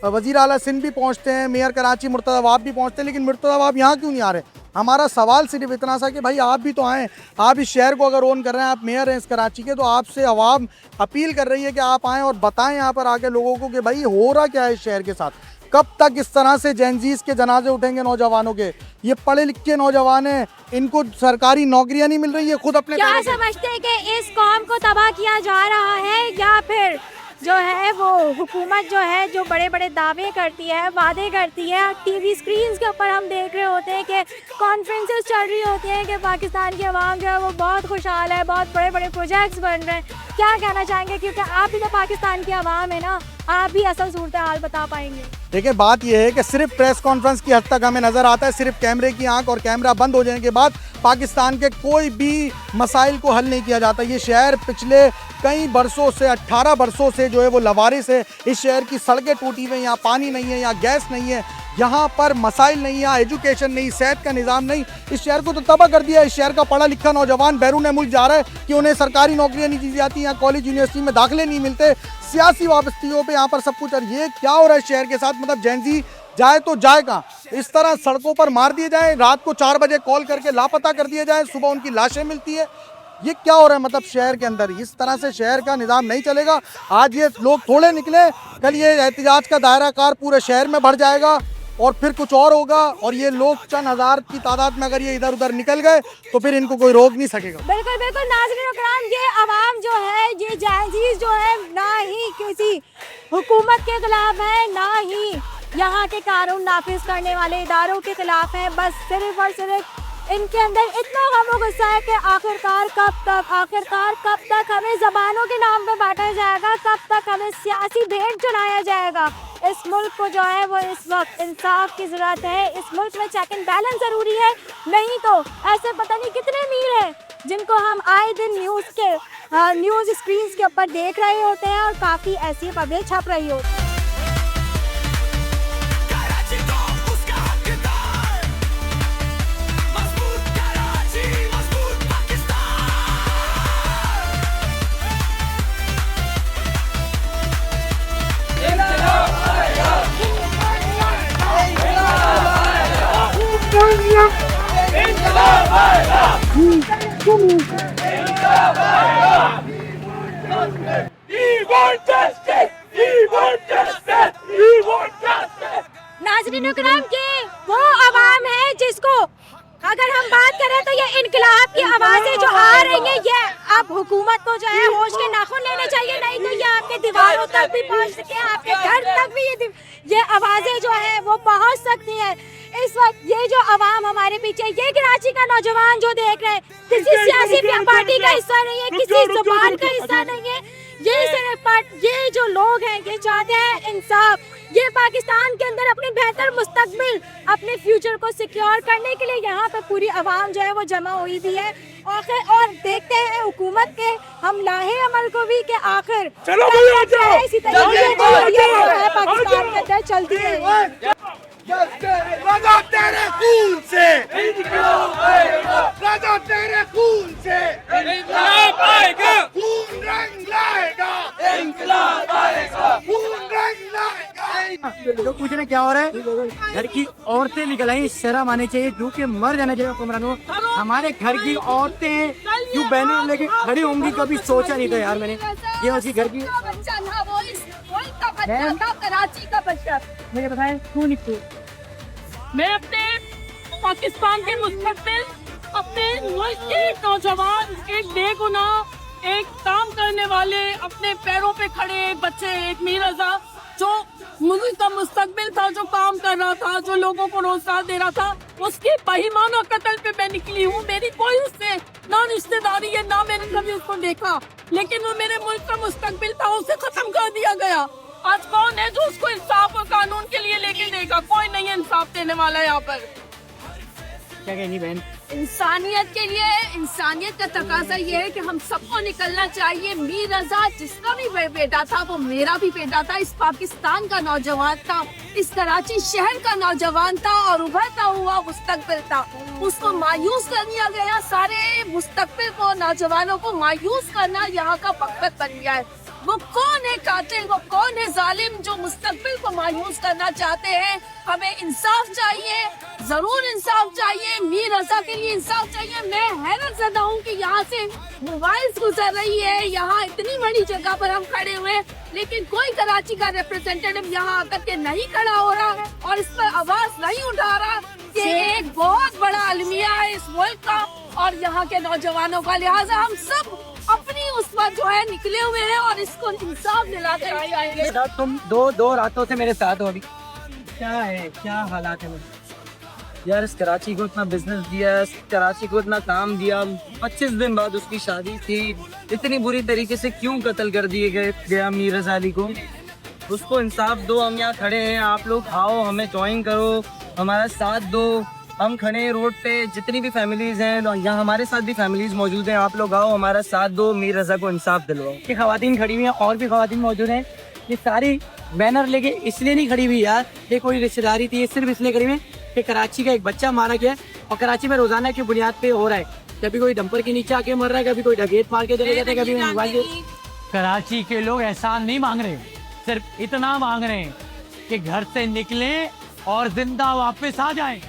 वज़ीर आला सिंध भी पहुँचते हैं, मेयर कराची मुर्तज़ा वाब भी पहुँचते हैं, लेकिन मुर्तज़ा वाब यहाँ क्यों नहीं आ रहे? हमारा सवाल सिर्फ इतना सा कि भाई आप भी तो आएँ, आप इस शहर को अगर ओन कर रहे हैं, आप मेयर हैं इस कराची के, तो आपसे आवाम अपील कर रही है कि आप आएँ और बताएं यहाँ पर आके लोगों को कि भाई हो रहा क्या है इस शहर के साथ। कब तक इस तरह से जेनजीज के जनाजे उठेंगे नौजवानों के? ये पढ़े लिखे नौजवान हैं, इनको सरकारी नौकरियां नहीं मिल रही है, खुद अपने क्या समझते हैं कि इस कौम को तबाह किया जा रहा है, या फिर जो है वो हुकूमत जो है जो बड़े बड़े दावे करती है, वादे करती है, टीवी स्क्रीन्स के ऊपर हम देख रहे होते हैं कि कॉन्फ्रेंसेस चल रही होती हैं कि पाकिस्तान की आवाम जो है वो बहुत खुशहाल है, बहुत बड़े बड़े प्रोजेक्ट्स बन रहे हैं। क्या कहना चाहेंगे, क्योंकि आप भी तो पाकिस्तान की आवाम है ना, आप भी असल सूरत हाल बता पाएंगे? देखिए बात यह है कि सिर्फ प्रेस कॉन्फ्रेंस की हद तक हमें नज़र आता है, सिर्फ कैमरे की आंख और कैमरा बंद हो जाने के बाद पाकिस्तान के कोई भी मसाइल को हल नहीं किया जाता। ये शहर पिछले कई बरसों से 18 बरसों से जो है वो लवारिस है। इस शहर की सड़कें टूटी हुई हैं, यहाँ पानी नहीं है, यहाँ गैस नहीं है, यहाँ पर मसाइल नहीं, यहाँ एजुकेशन नहीं, सेहत का निज़ाम नहीं। इस शहर को तो तबाह कर दिया। इस शहर का पढ़ा लिखा नौजवान बैरून मुल्क जा रहा है कि उन्हें सरकारी नौकरियाँ नहीं दी जाती, यहाँ कॉलेज यूनिवर्सिटी में दाखिले नहीं मिलते, सियासी वाबस्तियों पे यहाँ पर सब कुछ। और ये क्या हो रहा है शहर के साथ? मतलब जेनजी जाए तो जाए कहाँ? इस तरह सड़कों पर मार दिए जाए, रात को 4 बजे कॉल करके लापता कर दिए जाए, सुबह उनकी लाशें मिलती है। ये क्या हो रहा है मतलब शहर के अंदर? इस तरह से शहर का निज़ाम नहीं चलेगा। आज ये लोग थोड़े निकले, कल ये एहतजाज का दायरा कार पूरे शहर में बढ़ जाएगा और फिर कुछ और होगा, और ये लोग चंद हज़ार की तादाद में अगर ये इधर उधर निकल गए तो फिर इनको कोई रोक नहीं सकेगा। बिल्कुल बिल्कुल नाज़रीन इकराम, ये आवाम जो है, ये जेनज़ीज़ जो है, ना ही किसी हुकूमत के खिलाफ है, ना ही यहाँ के कानून नाफिज करने वाले इदारों के खिलाफ है। बस सिर्फ और सिर्फ इनके अंदर इतना गम गुस्सा है कि आखिरकार कब तक हमें ज़बानों के नाम पे बांटा जाएगा, कब तक हमें सियासी भेंट चढ़ाया जाएगा। इस मुल्क को जो है वो इस वक्त इंसाफ की ज़रूरत है। इस मुल्क में चेक एंड बैलेंस ज़रूरी है, नहीं तो ऐसे पता नहीं कितने मीर हैं जिनको हम आए दिन न्यूज़ स्क्रीन्स के ऊपर देख रहे होते हैं, और काफ़ी ऐसी खबरें छप रही होती हैं। नाज़रीन इकराम, ये वो आवाम है जिसको अगर हम बात करें तो ये इनकलाब की आवाज़ें जो आ रही हैं, ये अब हुकूमत को जो है होश के नाखून लेने चाहिए, नहीं तो ये आपके दीवारों तक भी पहुंच सकते हैं, आपके घर तक भी ये आवाज़ें जो है वो पहुंच सकती हैं। इस वक्त ये जो आवाम हमारे पीछे, ये कराची का नौजवान जो देख रहे हैं, किसी सियासी पार्टी का हिस्सा नहीं है, किसी जुबान का हिस्सा नहीं है। ये सिर्फ ये जो लोग हैं ये चाहते हैं इंसाफ। ये पाकिस्तान के अंदर अपने बेहतर मुस्तकबिल, अपने फ्यूचर को सिक्योर करने के लिए यहाँ पे पूरी आवाम जो है वो जमा हुई भी है। और देखते हैं हुकूमत के हम लाहे अमल को भी कि आखिर इसी तरीके पाकिस्तान के अंदर चलती है। रज़ा तेरे खून से, रज़ा तेरे खून से इंकलाब आएगा, खून रंग लाएगा, इंकलाब आएगा, खून रंग लाएगा। जो पूछ रहे क्या हो रहा है, घर की औरतें निकल आई, शर्म आनी चाहिए, जो कि मर जाना चाहिए हुक्मरानों। हमारे घर की औरतें जो बैनर लेके खड़ी होंगी, कभी सोचा नहीं था यार मैंने, ये उसकी घर की कराची का बच्चा। मुझे बताएं क्यों निकली? मैं अपने पाकिस्तान के मुस्तकबिल, अपने मुल्क के नौजवान, एक बेगुनाह, एक काम करने वाले, अपने पैरों पे खड़े एक बच्चे, एक मीर रजा, जो मुल्क का मुस्तकबिल था, जो काम कर रहा था, जो लोगों को रोजगार दे रहा था, उसके बेईमाना कत्ल पे मैं निकली हूँ। मेरी कोई उससे ना रिश्तेदारी है, ना मैंने कभी उसको देखा, लेकिन वो मेरे मुल्क का मुस्तकबिल था, उसे खत्म कर दिया गया। आज कौन है जो उसको इंसाफ और कानून के लिए लेके देगा? कोई नहीं है इंसाफ देने वाला यहाँ पर। क्या कहेंगी बहन? इंसानियत के लिए, इंसानियत का तकाजा ये है कि हम सबको निकलना चाहिए। मीर रजा जिसका भी बेटा था, वो मेरा भी बेटा था, इस पाकिस्तान का नौजवान था, इस कराची शहर का नौजवान था और उभरता हुआ मुस्तकबिल था। उसको मायूस कर दिया गया। सारे मुस्तकबिल को, नौजवानों को मायूस करना यहाँ का मकसद बन गया है। वो कौन है कातिल, वो कौन है जालिम जो मुस्तकबिल को मायूस करना चाहते हैं? हमें इंसाफ चाहिए, जरूर इंसाफ चाहिए। मीर रजा के लिए इंसाफ चाहिए। मैं हैरत ज़दा हूँ कि यहाँ से मोबाइल्स गुजर रही है, यहाँ इतनी बड़ी जगह पर हम खड़े हुए, लेकिन कोई कराची का रिप्रेजेंटेटिव यहाँ आकर के नहीं खड़ा हो रहा है और इस पर आवाज नहीं उठा रहा कि एक बहुत बड़ा अलमिया है इस मुल्क का और यहाँ के नौजवानों का। लिहाजा हम सब अपनी उस पर जो है निकले हुए हैं और इसको इंसाफ दिलाकर आएंगे। तुम दो रातों से मेरे साथ हो, अभी क्या है, क्या हालात है? यार इस कराची को इतना बिजनेस दिया, इस कराची को इतना काम दिया, 25 दिन बाद उसकी शादी थी, इतनी बुरी तरीके से क्यों कत्ल कर दिए गया मीर रजा अली को? उसको इंसाफ दो। हम यहाँ खड़े हैं, आप लोग आओ, हमें ज्वाइन करो, हमारा साथ दो। हम खड़े हैं रोड पे, जितनी भी फैमिलीज हैं यहाँ, हमारे साथ भी फैमिलीज मौजूद हैं, आप लोग आओ, हमारा साथ दो, मीर रजा को इंसाफ दिलवाओ। ये खवातीन खड़ी हुई हैं और भी खवातीन मौजूद हैं। ये सारी बैनर लेके इसलिए नहीं खड़ी हुई यार, ये कोई रिश्तेदारी थी, ये सिर्फ इसलिए खड़ी हुई है कि कराची का एक बच्चा मारा गया और कराची में रोजाना की बुनियाद पे हो रहा है। कभी कोई डंपर के नीचे आके मर रहा है, कभी कोई डकैत मार के चले जाते हैं, कभी मोबाइल। कराची के लोग एहसान नहीं मांग रहे, सिर्फ इतना मांग रहे हैं कि घर से निकलें और जिंदा वापस आ जाएं।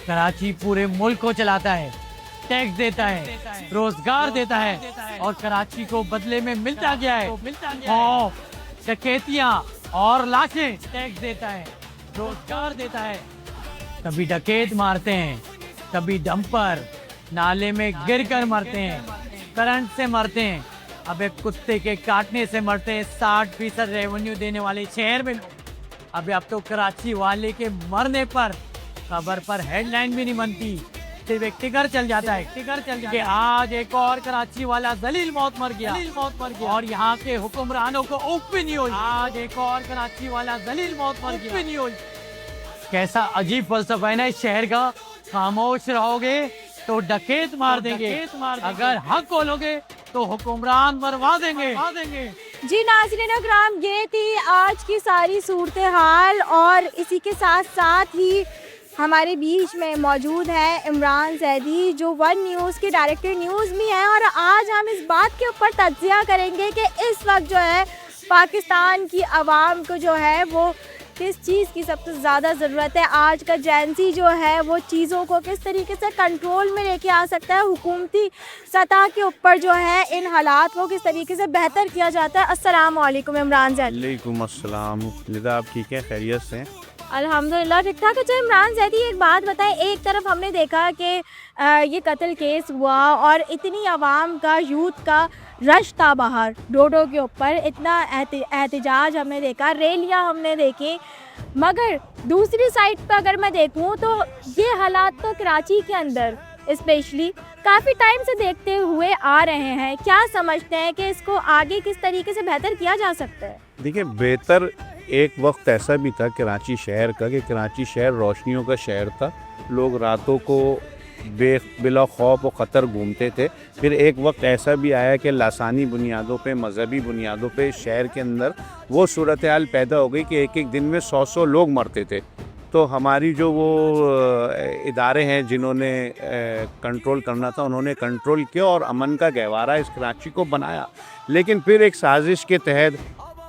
कराची पूरे मुल्क को चलाता है, टैक्स देता है, रोजगार देता है और कराची को बदले में मिलता क्या है? खौफ, डकैतियां और लाशें। टैक्स देता है, रोजगार देता है। कभी डकैत मारते हैं, कभी डंपर, नाले में गिरकर मरते हैं, करंट से मरते हैं, अब एक कुत्ते के काटने से मरते हैं। 60% रेवेन्यू देने वाले शहर में अभी अब तो कराची वाले के मरने पर खबर पर हेडलाइन भी नहीं बनती, सिर्फ एक टिकर चल जाता है कि आज एक और कराची वाला जलील मौत मर गया और यहाँ के हुक्मरानों को उफ भी नहीं हुई। आज एक और कराची वाला जलील मौत मर गया, भी नहीं हुई। कैसा अजीब फलसफा है ना इस शहर का। खामोश रहोगे तो डकैत मार देंगे, अगर हक बोलोगे तो हुक्मरान मरवा देंगे। जी नाज़रीन अकराम, ये थी आज की सारी सूरत हाल और इसी के साथ साथ ही हमारे बीच में मौजूद है इमरान जैदी, जो वन न्यूज़ के डायरेक्टर न्यूज़ भी हैं और आज हम इस बात के ऊपर तज्जिया करेंगे कि इस वक्त जो है पाकिस्तान की आवाम को जो है वो किस चीज़ की सबसे ज़्यादा ज़रूरत है। आज का जेंसी जो है वो चीज़ों को किस तरीके से कंट्रोल में लेके आ सकता है, हुकूमती सतह के ऊपर जो है इन हालात को किस तरीके से बेहतर किया जाता है। अस्सलाम वालेकुम इमरान जैदी। वालेकुम अस्सलाम। लिदा आप ठीक है, खैरियत से? अल्हम्दुलिल्लाह ठीक ठाक। अच्छा इमरान जैदी, एक बात बताएं, एक तरफ हमने देखा कि ये कत्ल केस हुआ और इतनी आवाम का, यूथ का रश था बाहर रोडों के ऊपर, इतना एहतजाज हमने देखा, रैलियां हमने देखी, मगर दूसरी साइड पर अगर मैं देखूं तो ये हालात तो कराची के अंदर स्पेशली काफ़ी टाइम से देखते हुए आ रहे हैं। क्या समझते हैं कि इसको आगे किस तरीके से बेहतर किया जा सकता है? देखिए, बेहतर एक वक्त ऐसा भी था कराची शहर का कि कराची शहर रोशनियों का शहर था। लोग रातों को बिला खौफ और ख़तर घूमते थे। फिर एक वक्त ऐसा भी आया कि लासानी बुनियादों पे, मजहबी बुनियादों पे शहर के अंदर वो सूरत हाल पैदा हो गई कि एक एक दिन में 100 लोग मरते थे। तो हमारी जो वो इदारे हैं जिन्होंने कंट्रोल करना था, उन्होंने कंट्रोल किया और अमन का गहवारा इस कराची को बनाया। लेकिन फिर एक साजिश के तहत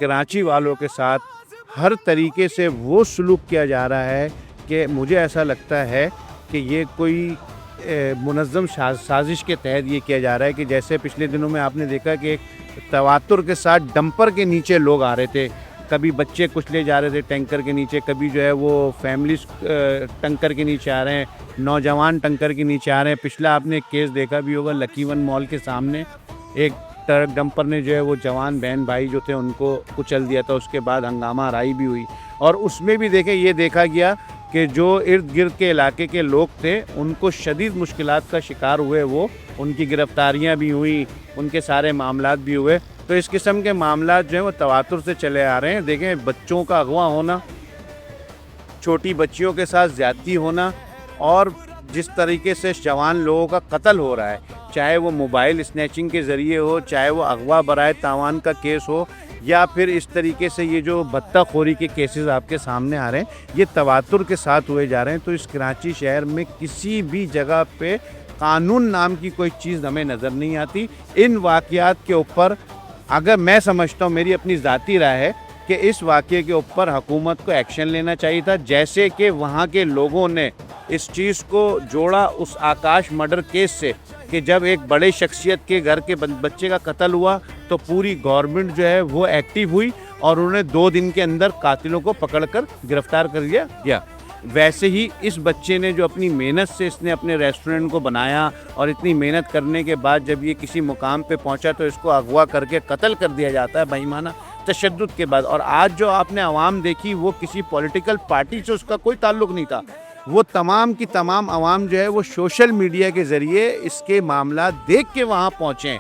कराची वालों के साथ हर तरीके से वो सलूक किया जा रहा है कि मुझे ऐसा लगता है कि ये कोई मुनज़्ज़म साजिश के तहत ये किया जा रहा है कि जैसे पिछले दिनों में आपने देखा कि एक तवातुर के साथ डंपर के नीचे लोग आ रहे थे, कभी बच्चे कुचले जा रहे थे टैंकर के नीचे, कभी जो है वो फैमिलीज टैंकर के नीचे आ रहे हैं, नौजवान टैंकर के नीचे आ रहे हैं। पिछला आपने एक केस देखा भी होगा, लकीवन मॉल के सामने एक ट्रक डंपर ने जो है वो जवान बहन भाई जो थे उनको कुचल दिया था, उसके बाद हंगामा राई भी हुई। और उसमें भी देखें ये देखा गया कि जो इर्द गिर्द के इलाके के लोग थे उनको शदीद मुश्किलात का शिकार हुए, वो उनकी गिरफ्तारियां भी हुई, उनके सारे मामलात भी हुए। तो इस किस्म के मामलात जो हैं वो तवातुर से चले आ रहे हैं। देखें बच्चों का अगवा होना, छोटी बच्चियों के साथ ज़्यादती होना और जिस तरीके से जवान लोगों का कत्ल हो रहा है, चाहे वो मोबाइल स्नैचिंग के ज़रिए हो, चाहे वो अगवा बराए तावान का केस हो, या फिर इस तरीके से ये जो बत्ताखोरी के केसेस आपके सामने आ रहे हैं, ये तवातुर के साथ हुए जा रहे हैं। तो इस कराची शहर में किसी भी जगह पे कानून नाम की कोई चीज़ हमें नज़र नहीं आती। इन वाक़यात के ऊपर अगर मैं समझता हूँ, मेरी अपनी ज़ाती राय है कि इस वाक़ये के ऊपर हुकूमत को एक्शन लेना चाहिए था, जैसे कि वहाँ के लोगों ने इस चीज़ को जोड़ा उस आकाश मर्डर केस से कि जब एक बड़े शख्सियत के घर के बच्चे का कत्ल हुआ तो पूरी गवर्नमेंट जो है वो एक्टिव हुई और उन्होंने 2 दिन के अंदर कातिलों को पकड़कर गिरफ्तार कर लिया गया। वैसे ही इस बच्चे ने जो अपनी मेहनत से इसने अपने रेस्टोरेंट को बनाया और इतनी मेहनत करने के बाद जब ये किसी मुकाम पे पहुंचा तो इसको अगवा करके कत्ल कर दिया जाता है बेईमाना तशद्दुद के बाद। और आज जो आपने आवाम देखी वो किसी पॉलिटिकल पार्टी से उसका कोई ताल्लुक़ नहीं था, वो तमाम की तमाम आवाम जो है वो सोशल मीडिया के ज़रिए इसके मामला देख के वहाँ पहुँचे।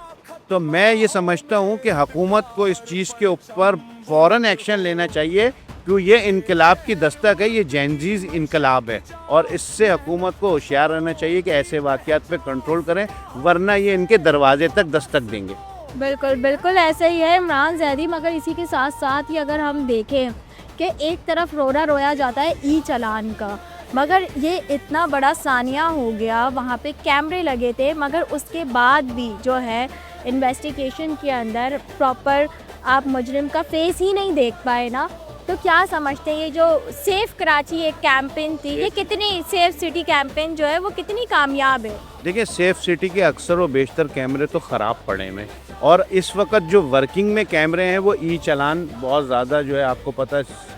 तो मैं ये समझता हूँ कि हुकूमत को इस चीज़ के ऊपर फ़ौरन एक्शन लेना चाहिए, क्योंकि ये इनकलाब की दस्तक है, ये जैनजीज़ इनकलाब है और इससे हुकूमत को होशियार रहना चाहिए कि ऐसे वाक़यात पे कंट्रोल करें, वरना ये इनके दरवाजे तक दस्तक देंगे। बिल्कुल बिल्कुल ऐसा ही है इमरान जैदी। मगर इसी के साथ साथ ही अगर हम देखें कि एक तरफ रोया जाता है ई चालान का, मगर ये इतना बड़ा सानिया हो गया, वहाँ पे कैमरे लगे थे, मगर उसके बाद भी जो है इन्वेस्टिगेशन के अंदर प्रॉपर आप मुजरिम का फेस ही नहीं देख पाए ना। तो क्या समझते हैं ये जो सेफ़ कराची एक कैंपेन थी, ये कितनी सेफ़ सिटी कैंपेन जो है वो कितनी कामयाब है? देखिए सेफ़ सिटी के अक्सर व बेशतर कैमरे तो ख़राब पड़े हैं और इस वक्त जो वर्किंग में कैमरे हैं वो ई चालान बहुत ज़्यादा जो है आपको पता है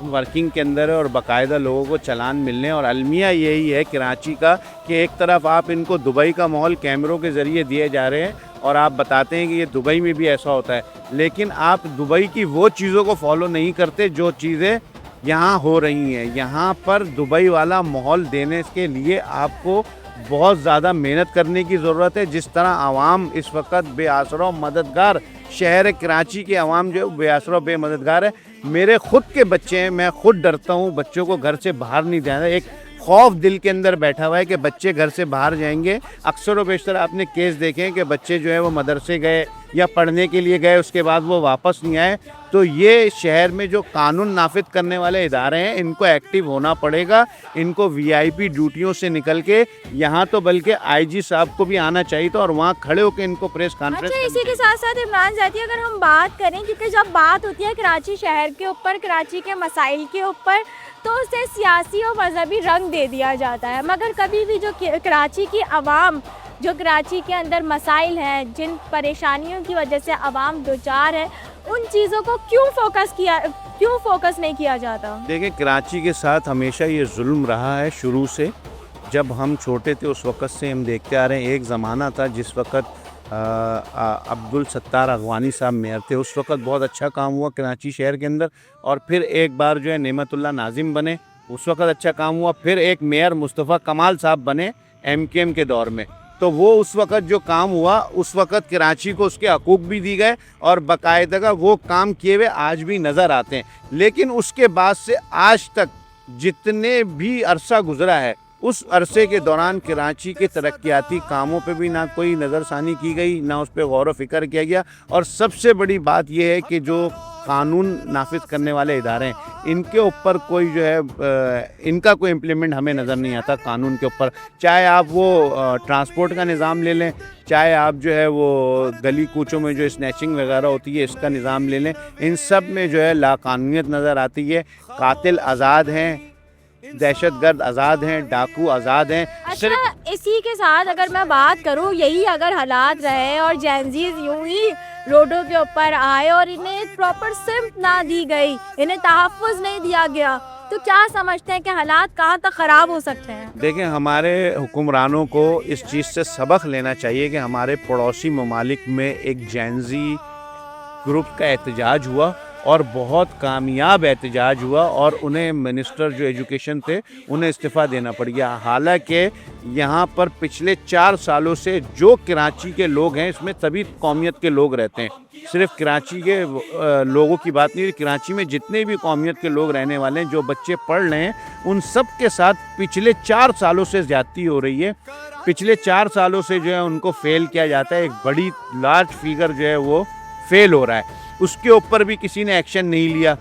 वर्किंग के अंदर है और बाकायदा लोगों को चालान मिलने। और अलमिया यही है कराची का कि एक तरफ आप इनको दुबई का माहौल कैमरों के ज़रिए दिए जा रहे हैं और आप बताते हैं कि ये दुबई में भी ऐसा होता है, लेकिन आप दुबई की वो चीज़ों को फॉलो नहीं करते जो चीज़ें यहाँ हो रही हैं। यहाँ पर दुबई वाला माहौल देने के लिए आपको बहुत ज़्यादा मेहनत करने की ज़रूरत है। जिस तरह आवाम इस वक्त बेआसरा मददगार, शहर कराची के आवाम जो है बेआसरा बेमददगार है। मेरे ख़ुद के बच्चे हैं, मैं ख़ुद डरता हूँ बच्चों को घर से बाहर नहीं जाना। एक खौफ दिल के अंदर बैठा हुआ है कि बच्चे घर से बाहर जाएंगे। अक्सर व बेशतर आपने केस देखे हैं कि बच्चे जो है वो मदरसे गए या पढ़ने के लिए गए, उसके बाद वो वापस नहीं आए। तो ये शहर में जो कानून नाफिज करने वाले इदारे हैं इनको एक्टिव होना पड़ेगा, इनको वीआईपी ड्यूटियों से निकल के यहाँ तो बल्कि आईजी साहब को भी आना चाहिए था और वहाँ खड़े होकर इनको प्रेस कॉन्फ्रेंस। अच्छा, इसी के साथ साथ इमरान जैदी अगर हम बात करें, क्योंकि जब बात होती है कराची शहर के ऊपर, कराची के मसाइल के ऊपर, तो उसे सियासी और मजहबी रंग दे दिया जाता है, मगर कभी भी जो कराची की आवाम, जो कराची के अंदर मसाइल हैं, जिन परेशानियों की वजह से आवाम दोचार है, उन चीज़ों को क्यों फोकस नहीं किया जाता? देखिए कराची के साथ हमेशा ये जुल्म रहा है शुरू से। जब हम छोटे थे उस वक़्त से हम देखते आ रहे हैं। एक ज़माना था जिस वक़्त अब्दुल सत्तार अगवानी साहब मेयर थे, उस वक़्त बहुत अच्छा काम हुआ कराची शहर के अंदर। और फिर एक बार जो है नेमतुल्लाह नाजिम बने, उस वक़्त अच्छा काम हुआ। फिर एक मेयर मुस्तफ़ा कमाल साहब बने MKM के दौर में, तो वो उस वक़्त जो काम हुआ उस वक़्त कराची को उसके हकूक़ भी दी गए और बाकायदा वो काम किए हुए आज भी नज़र आते हैं। लेकिन उसके बाद से आज तक जितने भी अरसा गुज़रा है उस अरसे के दौरान कराची के तरक्याती कामों पे भी ना कोई नज़रसानी की गई, ना उस पर गौर व फिक्र किया गया। और सबसे बड़ी बात यह है कि जो कानून नाफिज करने वाले इदारे हैं, इनके ऊपर कोई जो है इनका कोई इम्प्लीमेंट हमें नज़र नहीं आता कानून के ऊपर। चाहे आप वो ट्रांसपोर्ट का निज़ाम ले लें, चाहे आप जो है वो गली कूचों में जो स्नैचिंग वगैरह होती है इसका निज़ाम ले लें, इन सब में जो है लाकानूनियत नज़र आती है। कातिल आज़ाद हैं, दहशतगर्द आज़ाद हैं, डाकू आज़ाद हैं। अच्छा, इसी के साथ अगर मैं बात करूं, यही अगर हालात रहे और जेनजीज यूं ही रोडों के ऊपर आए और इन्हें प्रॉपर सिम्प ना दी गई, इन्हें तहफ़्फ़ुज़ नहीं दिया गया, तो क्या समझते हैं कि हालात कहाँ तक ख़राब हो सकते हैं? देखें, हमारे हुक्मरानों को इस चीज़ से सबक लेना चाहिए कि हमारे पड़ोसी ममालिक में एक जेनजी ग्रुप का एहतजाज हुआ और बहुत कामयाब एहतजाज हुआ और उन्हें मिनिस्टर जो एजुकेशन थे उन्हें इस्तीफ़ा देना पड़ गया। हालांकि यहाँ पर पिछले 4 सालों से जो कराची के लोग हैं, इसमें सभी कौमियत के लोग रहते हैं, सिर्फ कराची के लोगों की बात नहीं, कराची में जितने भी कौमियत के लोग रहने वाले हैं, जो बच्चे पढ़ रहे हैं, उन सब के साथ पिछले 4 सालों से ज़्यादती हो रही है। पिछले 4 सालों से जो है उनको फेल किया जाता है, एक बड़ी लार्ज फिगर जो है वो फेल हो रहा है, उसके ऊपर भी किसी ने एक्शन नहीं लिया।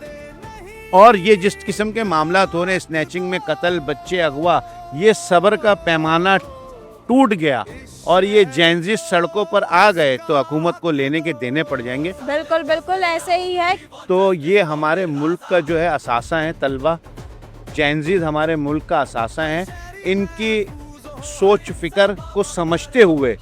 और ये जिस किस्म के मामला हो रहे हैं, स्नैचिंग में कत्ल, बच्चे अगवा, ये सब्र का पैमाना टूट गया और ये जेनजी सड़कों पर आ गए तो हुकूमत को लेने के देने पड़ जाएंगे। बिल्कुल बिल्कुल ऐसे ही है। तो ये हमारे मुल्क का जो है असासा है तलबा, जेनजीज हमारे मुल्क का असासा हैं। इनकी सोच फिक्र को समझते हुए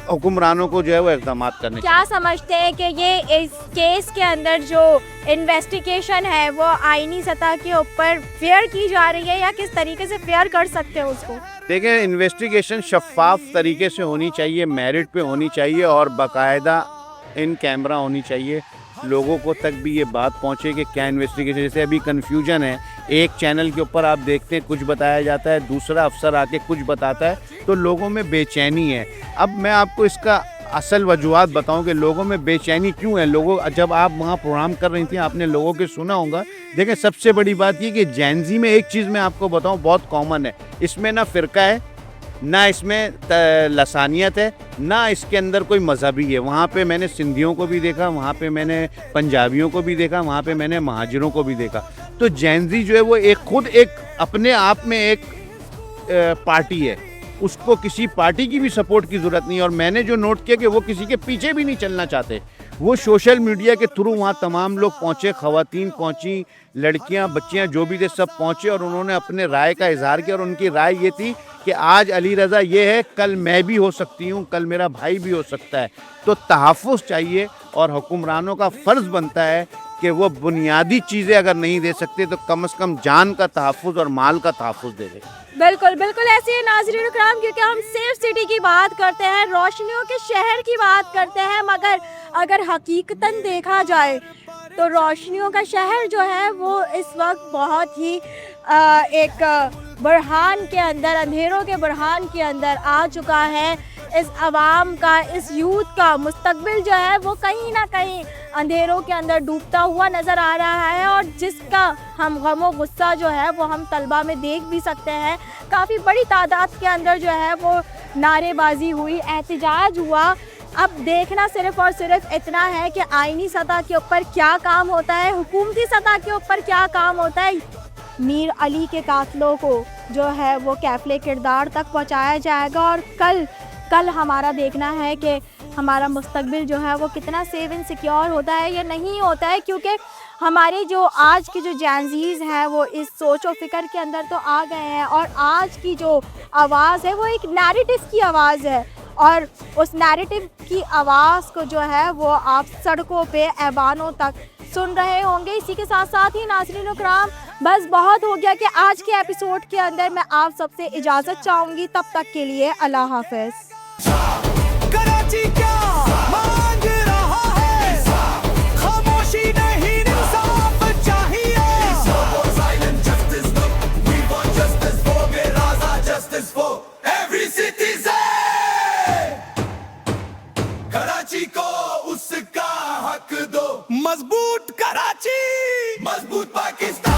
हुक्मरानों को जो है वो इक़दाम करने चाहिए। क्या समझते हैं कि ये इस केस के अंदर जो इन्वेस्टिगेशन है वो आईनी सतह के ऊपर फेयर की जा रही है, या किस तरीके से फेयर कर सकते हैं उसको? देखें, इन्वेस्टिगेशन शफाफ तरीके से होनी चाहिए, मेरिट पे होनी चाहिए और बाकायदा इन कैमरा होनी चाहिए। लोगों को तक भी ये बात पहुँचे कि क्या इन्वेस्टिगेशन, जैसे अभी कन्फ्यूजन है, एक चैनल के ऊपर आप देखते हैं कुछ बताया जाता है, दूसरा अफसर आके कुछ बताता है, तो लोगों में बेचैनी है। अब मैं आपको इसका असल वजूहात बताऊं कि लोगों में बेचैनी क्यों है। लोगों, जब आप वहाँ प्रोग्राम कर रही थी, आपने लोगों के सुना होगा। देखें, सबसे बड़ी बात ये कि जेनजी में एक चीज़ मैं आपको बताऊं बहुत कॉमन है, इसमें ना फ़िरका है, ना इसमें लसानियत है, ना इसके अंदर कोई मजहबी है। वहाँ पे मैंने सिंधियों को भी देखा, वहाँ पे मैंने पंजाबियों को भी देखा, वहाँ पे मैंने महाजिरों को भी देखा। तो जेनजी जो है वो खुद एक अपने आप में एक पार्टी है, उसको किसी पार्टी की भी सपोर्ट की ज़रूरत नहीं है। और मैंने जो नोट किया कि वो किसी के पीछे भी नहीं चलना चाहते। वो सोशल मीडिया के थ्रू वहाँ तमाम लोग पहुँचे, ख़वातीन पहुँची, लड़कियाँ बच्चियाँ जो भी थे सब पहुँचे और उन्होंने अपने राय का इजहार किया। और उनकी राय ये थी कि आज अली रज़ा ये है, कल मैं भी हो सकती हूँ, कल मेरा भाई भी हो सकता है। तो तहफ़्फ़ुज़ चाहिए और हुक्मरानों का फ़र्ज़ बनता है कि वो बुनियादी चीज़ें अगर नहीं दे सकते तो कम से कम जान का तहफ़्फ़ुज़ और माल का तहफ़्फ़ुज़ दे दें। बिल्कुल बिल्कुल ऐसे ही नाज़रीन इकराम, क्योंकि हम सेफ सिटी की बात करते हैं, रोशनियों के शहर की बात करते हैं, मगर अगर हकीकतन देखा जाए तो रोशनियों का शहर जो है वो इस वक्त बहुत ही एक बुरहान के अंदर, अंधेरों के बुरहान के अंदर आ चुका है। इस आवाम का, इस यूथ का मुस्तकबिल जो है वो कहीं ना कहीं अंधेरों के अंदर डूबता हुआ नज़र आ रहा है, और जिसका हम गम और गुस्सा जो है वो हम तलबा में देख भी सकते हैं। काफ़ी बड़ी तादाद के अंदर जो है वो नारेबाजी हुई, एहतजाज हुआ। अब देखना सिर्फ़ और सिर्फ इतना है कि आईनी सतह के ऊपर क्या काम होता है, हुकूमती सतह के ऊपर क्या काम होता है। मीर अली के कातलों को जो है वो कैफले किरदार तक पहुँचाया जाएगा, और कल हमारा देखना है कि हमारा मुस्तकबिल जो है वो कितना सेफ एंड सिक्योर होता है या नहीं होता है। क्योंकि हमारे जो आज के जो जेनजीज़ हैं वो इस सोच और फ़िक्र के अंदर तो आ गए हैं, और आज की जो आवाज़ है वो एक नैरेटिव की आवाज़ है, और उस नैरेटिव की आवाज़ को जो है वो आप सड़कों पे ऐवानों तक सुन रहे होंगे। इसी के साथ साथ ही नाज़रीन इकराम, बस बहुत हो गया कि आज के एपिसोड के अंदर मैं आप सबसे इजाज़त चाहूँगी। तब तक के लिए अल्लाह हाफ़िज़। कराची क्या मांग रहा है, खामोशी नहीं, इंसाफ चाहिए। कराची को उसका हक दो, मजबूत कराची, मजबूत पाकिस्तान।